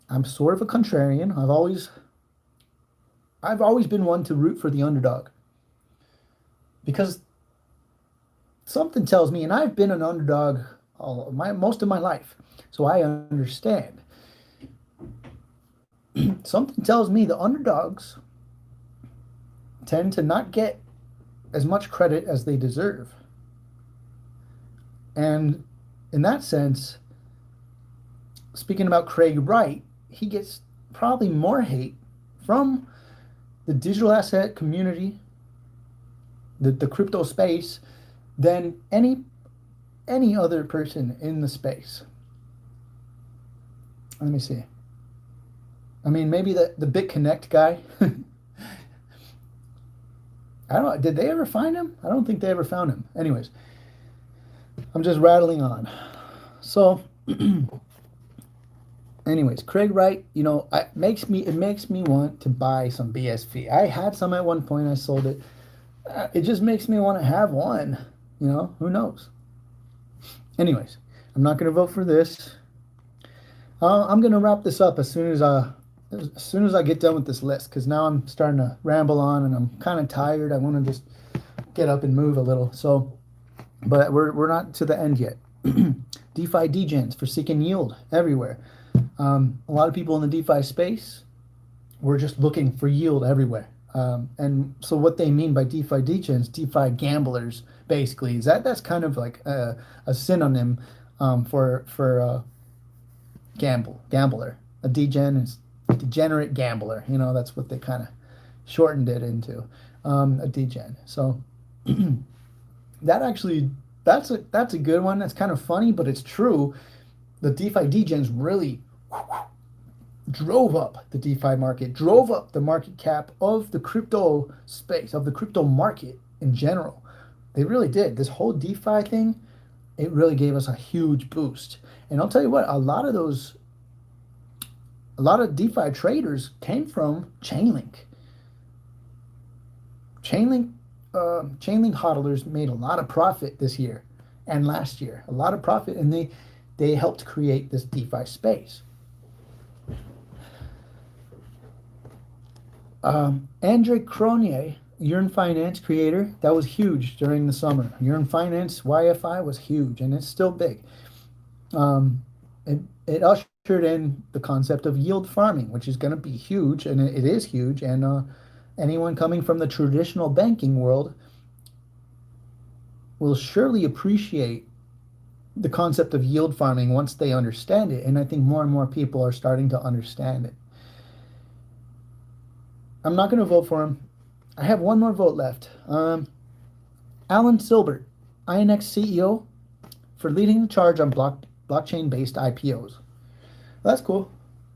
I'm sort of a contrarian. I've always been one to root for the underdog, because something tells me, and I've been an underdog most of my life, so I understand. Something tells me the underdogs tend to not get as much credit as they deserve. And in that sense, speaking about Craig Wright, he gets probably more hate from the digital asset community, the crypto space, than any other person in the space. Let me see. I mean, maybe the BitConnect guy. I don't know. Did they ever find him? I don't think they ever found him. Anyways, I'm just rattling on. So, anyways, Craig Wright, it makes me want to buy some BSV. I had some at one point. I sold it. It just makes me want to have one. Who knows? Anyways, I'm not going to vote for this. I'm going to wrap this up as soon as I get done with this list, because now I'm starting to ramble on and I'm kind of tired. I want to just get up and move a little. So, but we're not to the end yet. DeFi degens for seeking yield everywhere. A lot of people in the DeFi space were just looking for yield everywhere. And so what they mean by DeFi degens, DeFi gamblers, basically, is that's kind of like a synonym for gambler. A degen is degenerate gambler. That's what they kind of shortened it into, a degen. So that's a good one. That's kind of funny, but it's true. The DeFi degens really drove up the DeFi market, drove up the market cap of the crypto space, of the crypto market in general. They really did. This whole DeFi thing, it really gave us a huge boost. And I'll tell you what, a lot of DeFi traders came from Chainlink. Chainlink hodlers made a lot of profit this year and last year, a lot of profit, and they helped create this DeFi space. Andre Cronje, Yearn Finance creator, that was huge during the summer. Yearn Finance YFI was huge, and it's still big. It ushered in the concept of yield farming, which is going to be huge, and it is huge. And anyone coming from the traditional banking world will surely appreciate the concept of yield farming once they understand it. And I think more and more people are starting to understand it. I'm not going to vote for him. I have one more vote left. Alan Silbert, INX CEO, for leading the charge on blockchain-based IPOs. That's cool.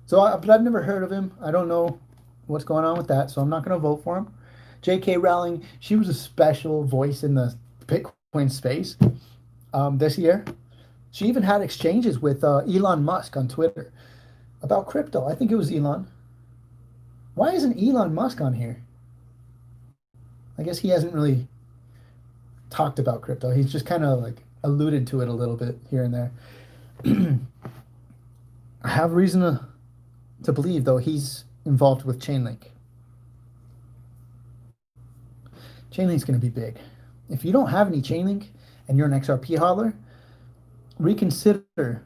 But I've never heard of him. I don't know what's going on with that, so I'm not going to vote for him. J.K. Rowling, she was a special voice in the Bitcoin space this year. She even had exchanges with Elon Musk on Twitter about crypto. I think it was Elon. Why isn't Elon Musk on here? I guess he hasn't really talked about crypto. He's just kind of like alluded to it a little bit here and there. I have reason to believe, though, he's involved with Chainlink. Chainlink's going to be big. If you don't have any Chainlink and you're an XRP hodler, reconsider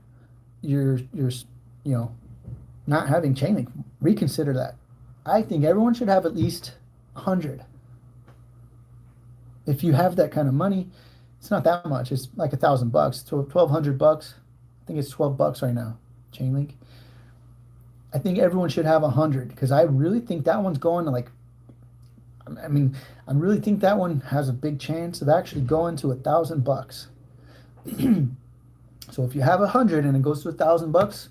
your not having Chainlink. Reconsider that. I think everyone should have at least 100. If you have that kind of money, it's not that much. It's like $1,000, $1,200. I think it's $12 right now. Chainlink. I think everyone should have 100 because I really think that one's going to like. I mean, I really think that one has a big chance of actually going to $1,000. So if you have 100 and it goes to $1,000,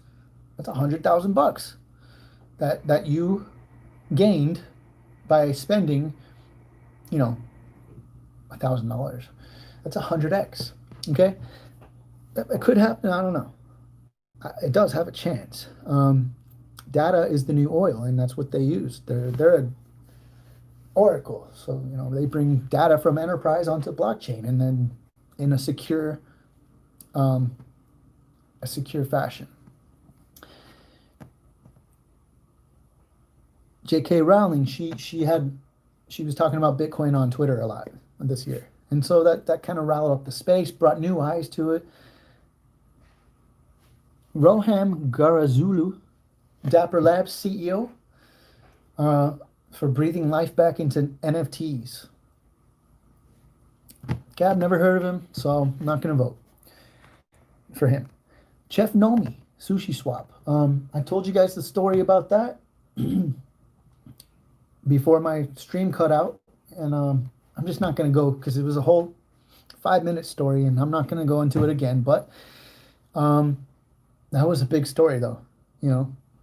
that's $100,000 that you gained by spending, $1,000. That's 100x. Okay, it could happen. I don't know. It does have a chance. Data is the new oil, and that's what they use. They're a Oracle, so they bring data from enterprise onto blockchain, and then in a secure fashion. J.K. Rowling, she was talking about Bitcoin on Twitter a lot this year, and so that kind of riled up the space, brought new eyes to it. Roham Garazulu, Dapper Labs CEO, for breathing life back into NFTs. Gab, never heard of him, so I'm not going to vote for him. Chef Nomi, Sushi Swap. I told you guys the story about that before my stream cut out, and I'm just not going to go because it was a whole 5-minute story, and I'm not going to go into it again, but that was a big story, though,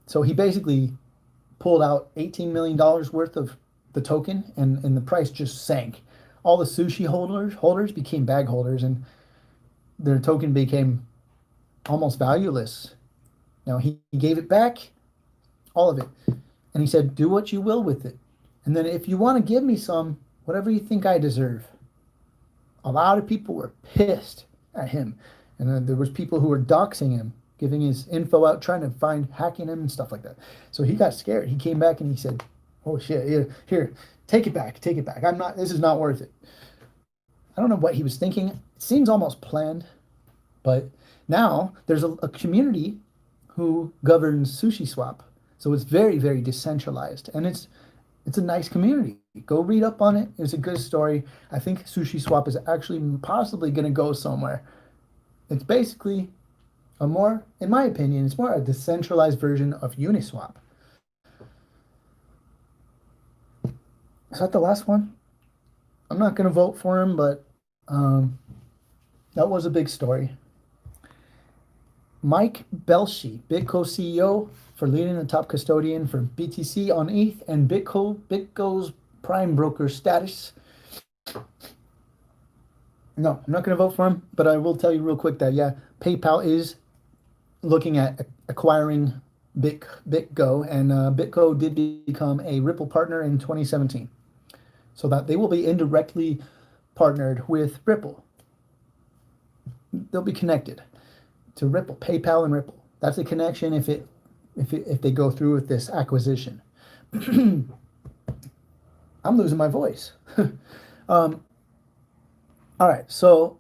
So he basically pulled out $18 million worth of the token, and the price just sank. All the sushi holders became bag holders, and their token became almost valueless. Now, he gave it back, all of it, and he said, do what you will with it. And then if you want to give me some, whatever you think I deserve. A lot of people were pissed at him, and then there was people who were doxing him, giving his info out, trying to find, hacking him and stuff like that. So he got scared. He came back and he said, oh shit, here, take it back. This is not worth it. I don't know what he was thinking. It seems almost planned, but now there's a community who governs Sushi Swap. So it's very, very decentralized, and it's a nice community. Go read up on it. It's a good story. I think Sushi Swap is actually possibly going to go somewhere. It's basically in my opinion, it's more a decentralized version of Uniswap. Is that the last one? I'm not going to vote for him, but that was a big story. Mike Belshi, BitGo CEO, for leading the top custodian for BTC on ETH and BitGo's prime broker status. No, I'm not going to vote for him, but I will tell you real quick that, PayPal is looking at acquiring BitGo, and BitGo did become a Ripple partner in 2017. So that they will be indirectly partnered with Ripple. They'll be connected to Ripple, PayPal and Ripple. That's a connection if they go through with this acquisition. I'm losing my voice. All right, so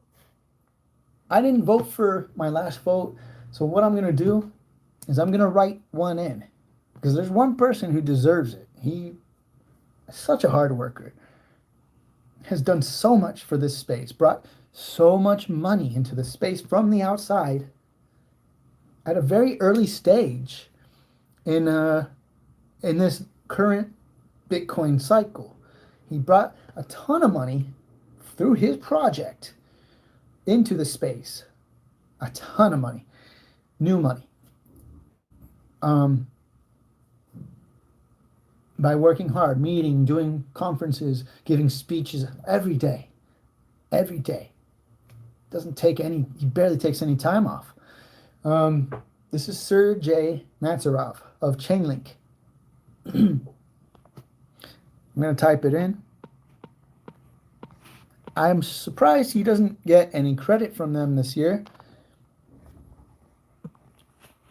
I didn't vote for my last vote. So what I'm going to do is I'm going to write one in, because there's one person who deserves it. He is such a hard worker, has done so much for this space, brought so much money into the space from the outside at a very early stage in this current Bitcoin cycle. He brought a ton of money through his project into the space, a ton of money. New money, by working hard, meeting, doing conferences, giving speeches every day. Doesn't take he barely takes any time off. This is Sergey Nazarov of Chainlink. I'm going to type it in. I'm surprised he doesn't get any credit from them this year,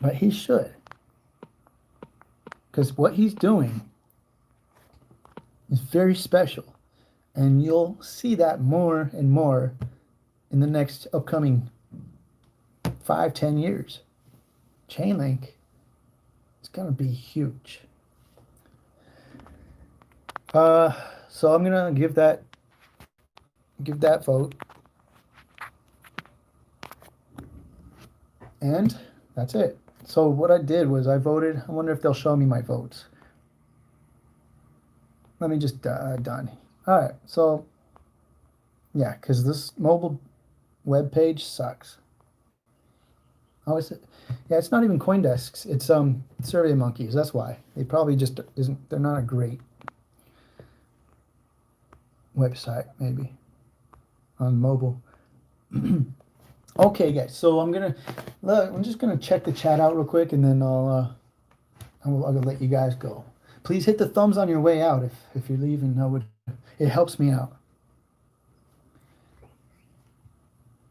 but he should. Because what he's doing is very special. And you'll see that more and more in the next upcoming 5-10 years. Chainlink is going to be huge. So I'm going to give that vote. And that's it. So what I did was I voted. I wonder if they'll show me my votes. Let me just done. All right. So yeah, because this mobile web page sucks. Oh, yeah, it's not even CoinDesks. It's Survey Monkeys. That's why they probably just isn't. They're not a great website, maybe on mobile. Okay, guys. So I'm just gonna check the chat out real quick, and then I'll let you guys go. Please hit the thumbs on your way out if you're leaving. It helps me out.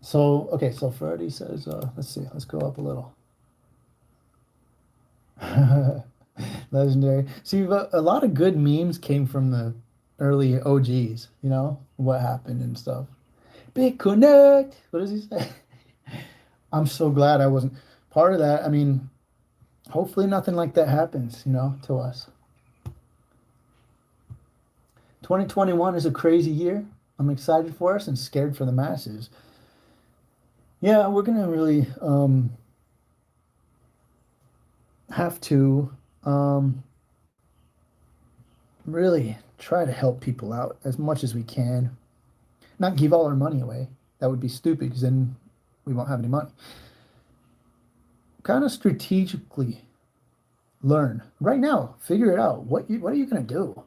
So, okay, so Freddie says, let's see, let's go up a little. Legendary. See, a lot of good memes came from the early OGs, you know, what happened and stuff. Big Connect. What does he say? I'm so glad I wasn't part of that. I mean, hopefully nothing like that happens, you know, to us. 2021 is a crazy year. I'm excited for us and scared for the masses. Yeah, we're going to really have to really try to help people out as much as we can. Not give all our money away. That would be stupid because then we won't have any money. Kind of strategically learn. Right now, figure it out. What are you going to do?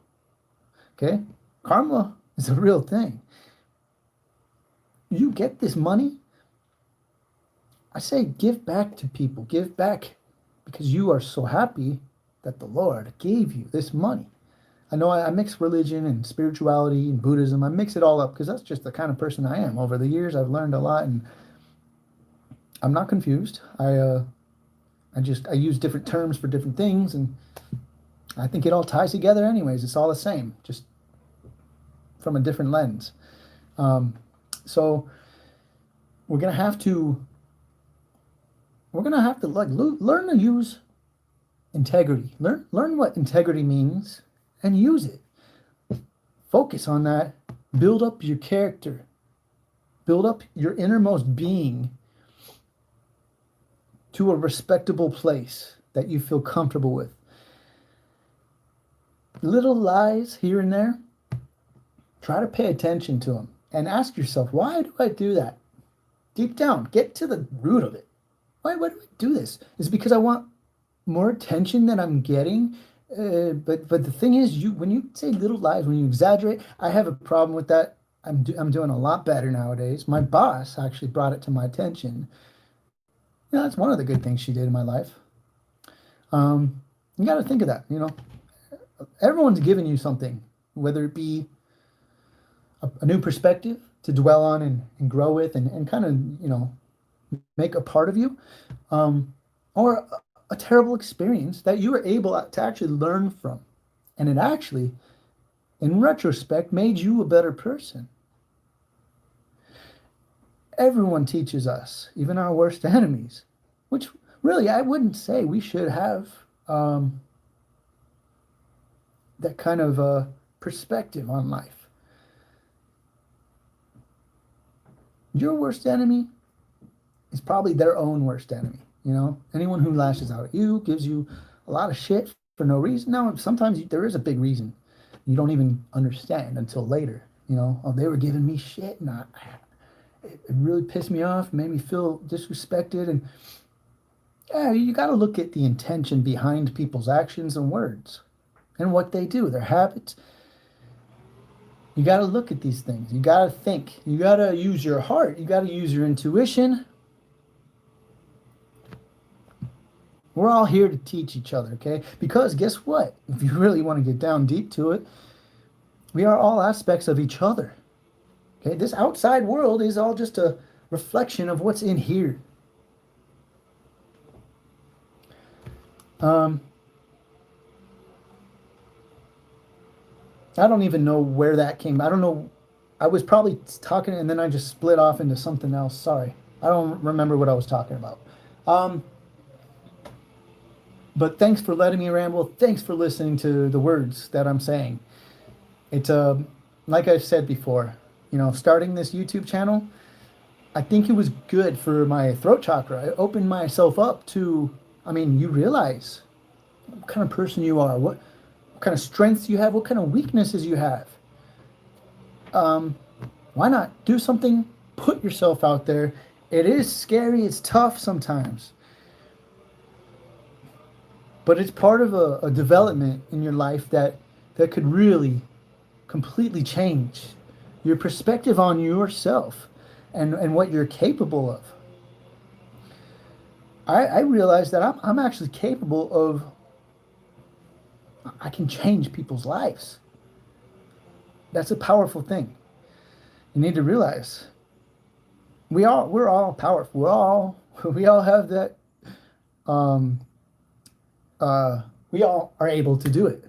Okay? Karma is a real thing. You get this money, I say give back to people. Give back because you are so happy that the Lord gave you this money. I know I mix religion and spirituality and Buddhism. I mix it all up because that's just the kind of person I am. Over the years, I've learned a lot, and I'm not confused. I use different terms for different things, and I think it all ties together anyways. It's all the same, just from a different lens. So we're gonna have to like learn to use integrity. Learn what integrity means and use it. Focus on that. Build up your character. Build up your innermost being to a respectable place that you feel comfortable with. Little lies here and there, try to pay attention to them and ask yourself, why do I do that? Deep down, get to the root of it. Why do I do this? Is it because I want more attention than I'm getting? But the thing is, when you say little lies, when you exaggerate, I have a problem with that. I'm doing a lot better nowadays. My boss actually brought it to my attention. You know, that's one of the good things she did in my life. You got to think of that. You know, everyone's giving you something, whether it be a new perspective to dwell on and grow with and kind of, you know, make a part of you, or a terrible experience that you were able to actually learn from. And it actually, in retrospect, made you a better person. Everyone teaches us, even our worst enemies, which really I wouldn't say we should have that kind of perspective on life. Your worst enemy is probably their own worst enemy. You know, anyone who lashes out at you, gives you a lot of shit for no reason. Now, sometimes there is a big reason. You don't even understand until later. You know, oh, they were giving me shit, and it really pissed me off, made me feel disrespected. And yeah, you got to look at the intention behind people's actions and words and what they do, their habits. You got to look at these things. You got to think. You got to use your heart. You got to use your intuition. We're all here to teach each other, okay? Because guess what? If you really want to get down deep to it, we are all aspects of each other. Okay, this outside world is all just a reflection of what's in here. I don't even know where that came. I don't know. I was probably talking and then I just split off into something else. Sorry. I don't remember what I was talking about. Um, but thanks for letting me ramble. Thanks for listening to the words that I'm saying. It's like I've said before, starting this YouTube channel, I think it was good for my throat chakra. It opened myself up to, you realize what kind of person you are, what kind of strengths you have, what kind of weaknesses you have. Why not do something? Put yourself out there. It is scary. It's tough sometimes. But it's part of a development in your life that could really completely change your perspective on yourself and what you're capable of. I realize that I'm actually capable of, I can change people's lives. That's a powerful thing. You need to realize we're all powerful. We all have that. We all are able to do it.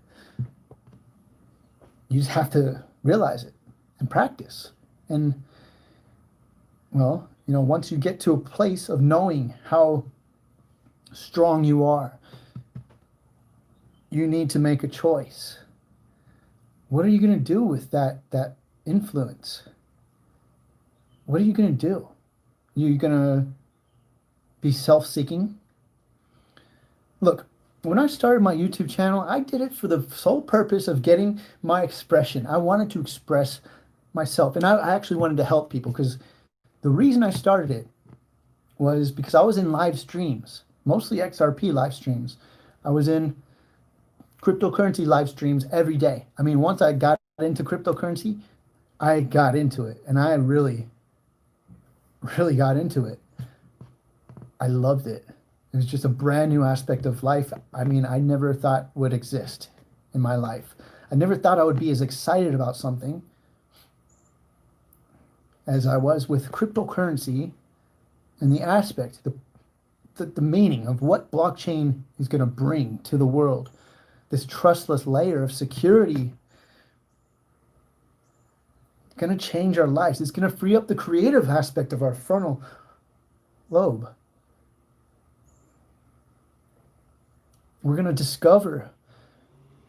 You just have to realize it and practice. And once you get to a place of knowing how strong you are, you need to make a choice. What are you going to do with that influence? What are you going to do? You're going to be self-seeking? Look, when I started my YouTube channel, I did it for the sole purpose of getting my expression. I wanted to express myself, and I actually wanted to help people, because the reason I started it was because I was in live streams, mostly XRP live streams. I was in cryptocurrency live streams every day. Once I got into cryptocurrency, I got into it, and I really, really got into it. I loved it. It was just a brand new aspect of life. I never thought would exist in my life. I never thought I would be as excited about something as I was with cryptocurrency and the aspect, the meaning of what blockchain is going to bring to the world. This trustless layer of security. It's going to change our lives. It's going to free up the creative aspect of our frontal lobe. We're going to discover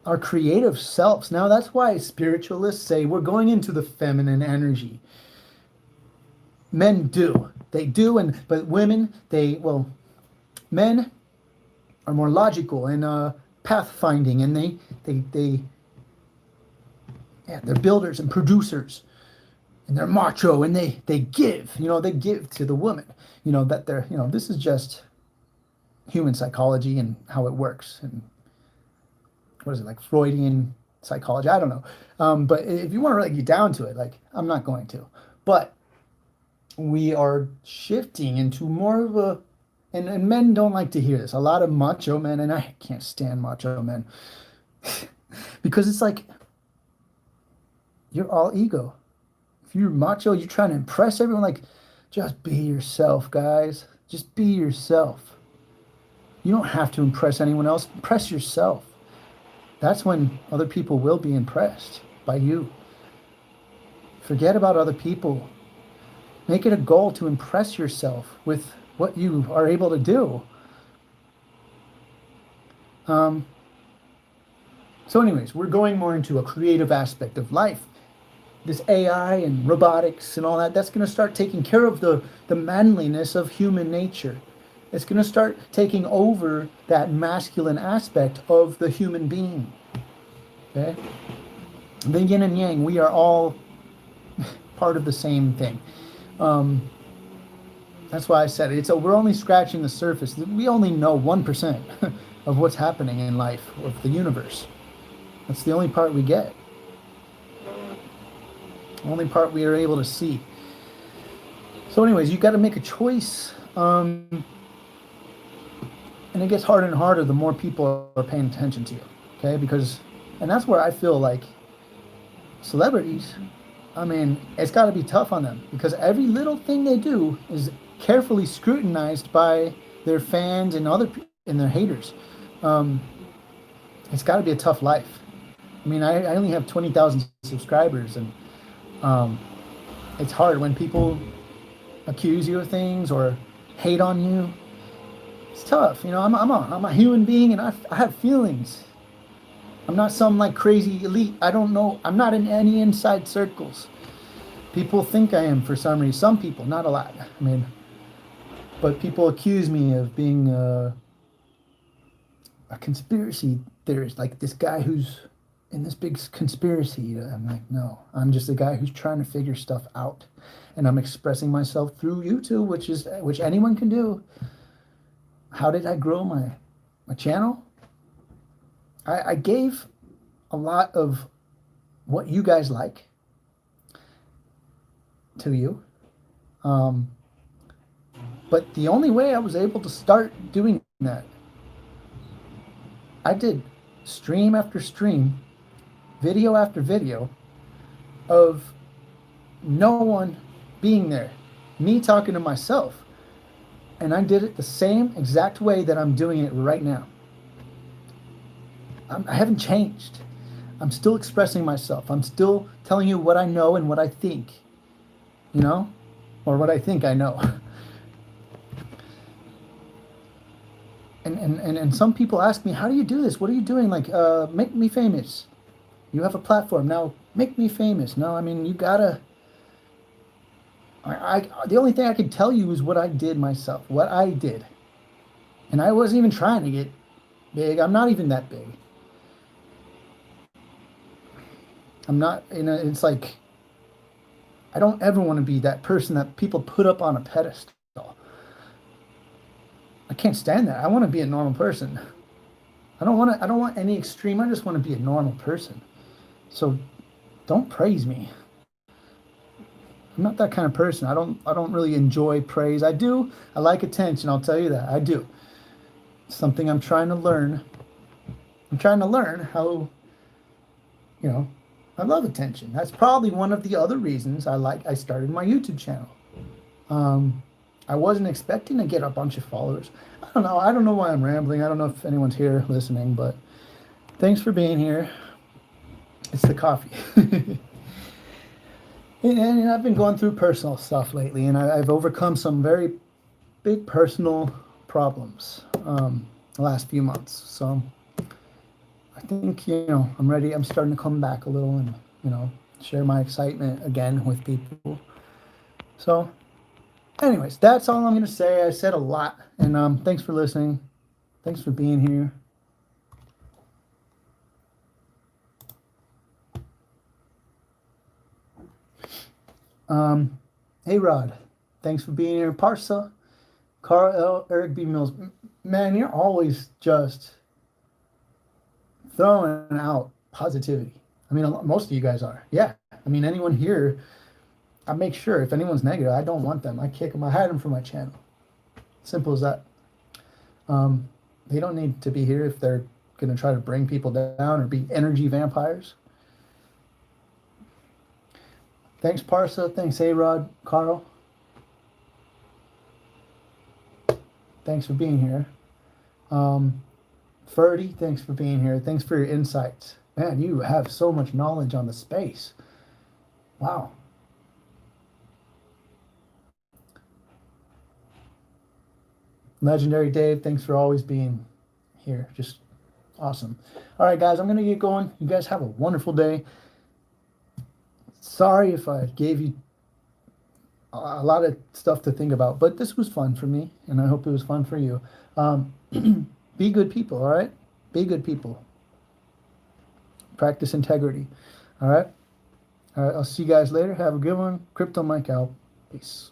our creative selves. Now, that's why spiritualists say we're going into the feminine energy. Men do. They do, but women, men are more logical and pathfinding, and they're builders and producers, and they're macho, and they give, they give to the woman, that they're, this is just human psychology and how it works, and what is it, like Freudian psychology? I don't know. But if you want to really get down to it, I'm not going to, but we are shifting into more of a, and men don't like to hear this, a lot of macho men, and I can't stand macho men, because it's like, you're all ego. If you're macho, you're trying to impress everyone. Just be yourself, guys. Just be yourself. You don't have to impress anyone else. Impress yourself. That's when other people will be impressed by you. Forget about other people. Make it a goal to impress yourself with what you are able to do. So anyways, we're going more into a creative aspect of life. This AI and robotics and all that, that's going to start taking care of the manliness of human nature. It's going to start taking over that masculine aspect of the human being. Okay? The yin and yang, we are all part of the same thing. That's why I said it. We're only scratching the surface. We only know 1% of what's happening in life, of the universe. That's the only part we get. Only part we are able to see. So anyways, you got to make a choice. And it gets harder and harder the more people are paying attention to you. Okay? And that's where I feel like celebrities, I mean, it's got to be tough on them because every little thing they do is carefully scrutinized by their fans and and their haters. Um, it's got to be a tough life. I mean, I only have 20,000 subscribers, and um, it's hard when people accuse you of things or hate on you. It's tough. I'm a human being, and I have feelings. I'm not some like crazy elite. I don't know. I'm not in any inside circles. People think I am for some reason. Some people, not a lot. I mean, but people accuse me of being a conspiracy theorist, like this guy who's in this big conspiracy. I'm like, no, I'm just a guy who's trying to figure stuff out, and I'm expressing myself through YouTube, which anyone can do. How did I grow my channel? I gave a lot of what you guys like to you. But the only way I was able to start doing that, I did stream after stream, video after video of no one being there, me talking to myself. And I did it the same exact way that I'm doing it right now. I haven't changed. I'm still expressing myself. I'm still telling you what I know and what I think, or what I think I know. And some people ask me, how do you do this? What are you doing? Like, make me famous. You have a platform now. Make me famous. No, I mean, you gotta. The only thing I can tell you is what I did myself. What I did, and I wasn't even trying to get big. I'm not even that big. I'm not. It's like I don't ever want to be that person that people put up on a pedestal. I can't stand that. I want to be a normal person. I don't want any extreme. I just want to be a normal person. So don't praise me. I'm not that kind of person. I don't really enjoy praise. I do. I like attention. I'll tell you that. I do. It's something I'm trying to learn. I'm trying to learn how, I love attention. That's probably one of the other reasons I started my YouTube channel. I wasn't expecting to get a bunch of followers. I don't know. I don't know why I'm rambling. I don't know if anyone's here listening, but thanks for being here. It's the coffee. And I've been going through personal stuff lately, and I've overcome some very big personal problems the last few months. So I think, I'm ready. I'm starting to come back a little and, share my excitement again with people. So anyways, that's all I'm going to say. I said a lot, and thanks for listening. Thanks for being here. Hey Rod, thanks for being here. Parsa, Carl L, Eric B. Mills. Man, you're always just throwing out positivity. I mean, most of you guys are. Yeah. I mean, anyone here, I make sure if anyone's negative, I don't want them. I kick them. I hide them from my channel. Simple as that. They don't need to be here if they're going to try to bring people down or be energy vampires. Thanks, Parsa. Thanks, A-Rod, Carl. Thanks for being here. Ferdy, thanks for being here. Thanks for your insights. Man, you have so much knowledge on the space. Wow. Legendary Dave, thanks for always being here. Just awesome. All right, guys, I'm going to get going. You guys have a wonderful day. Sorry if I gave you a lot of stuff to think about, but this was fun for me, and I hope it was fun for you. Be good people, all right? Be good people. Practice integrity, all right? All right, I'll see you guys later. Have a good one. Crypto Mike out. Peace.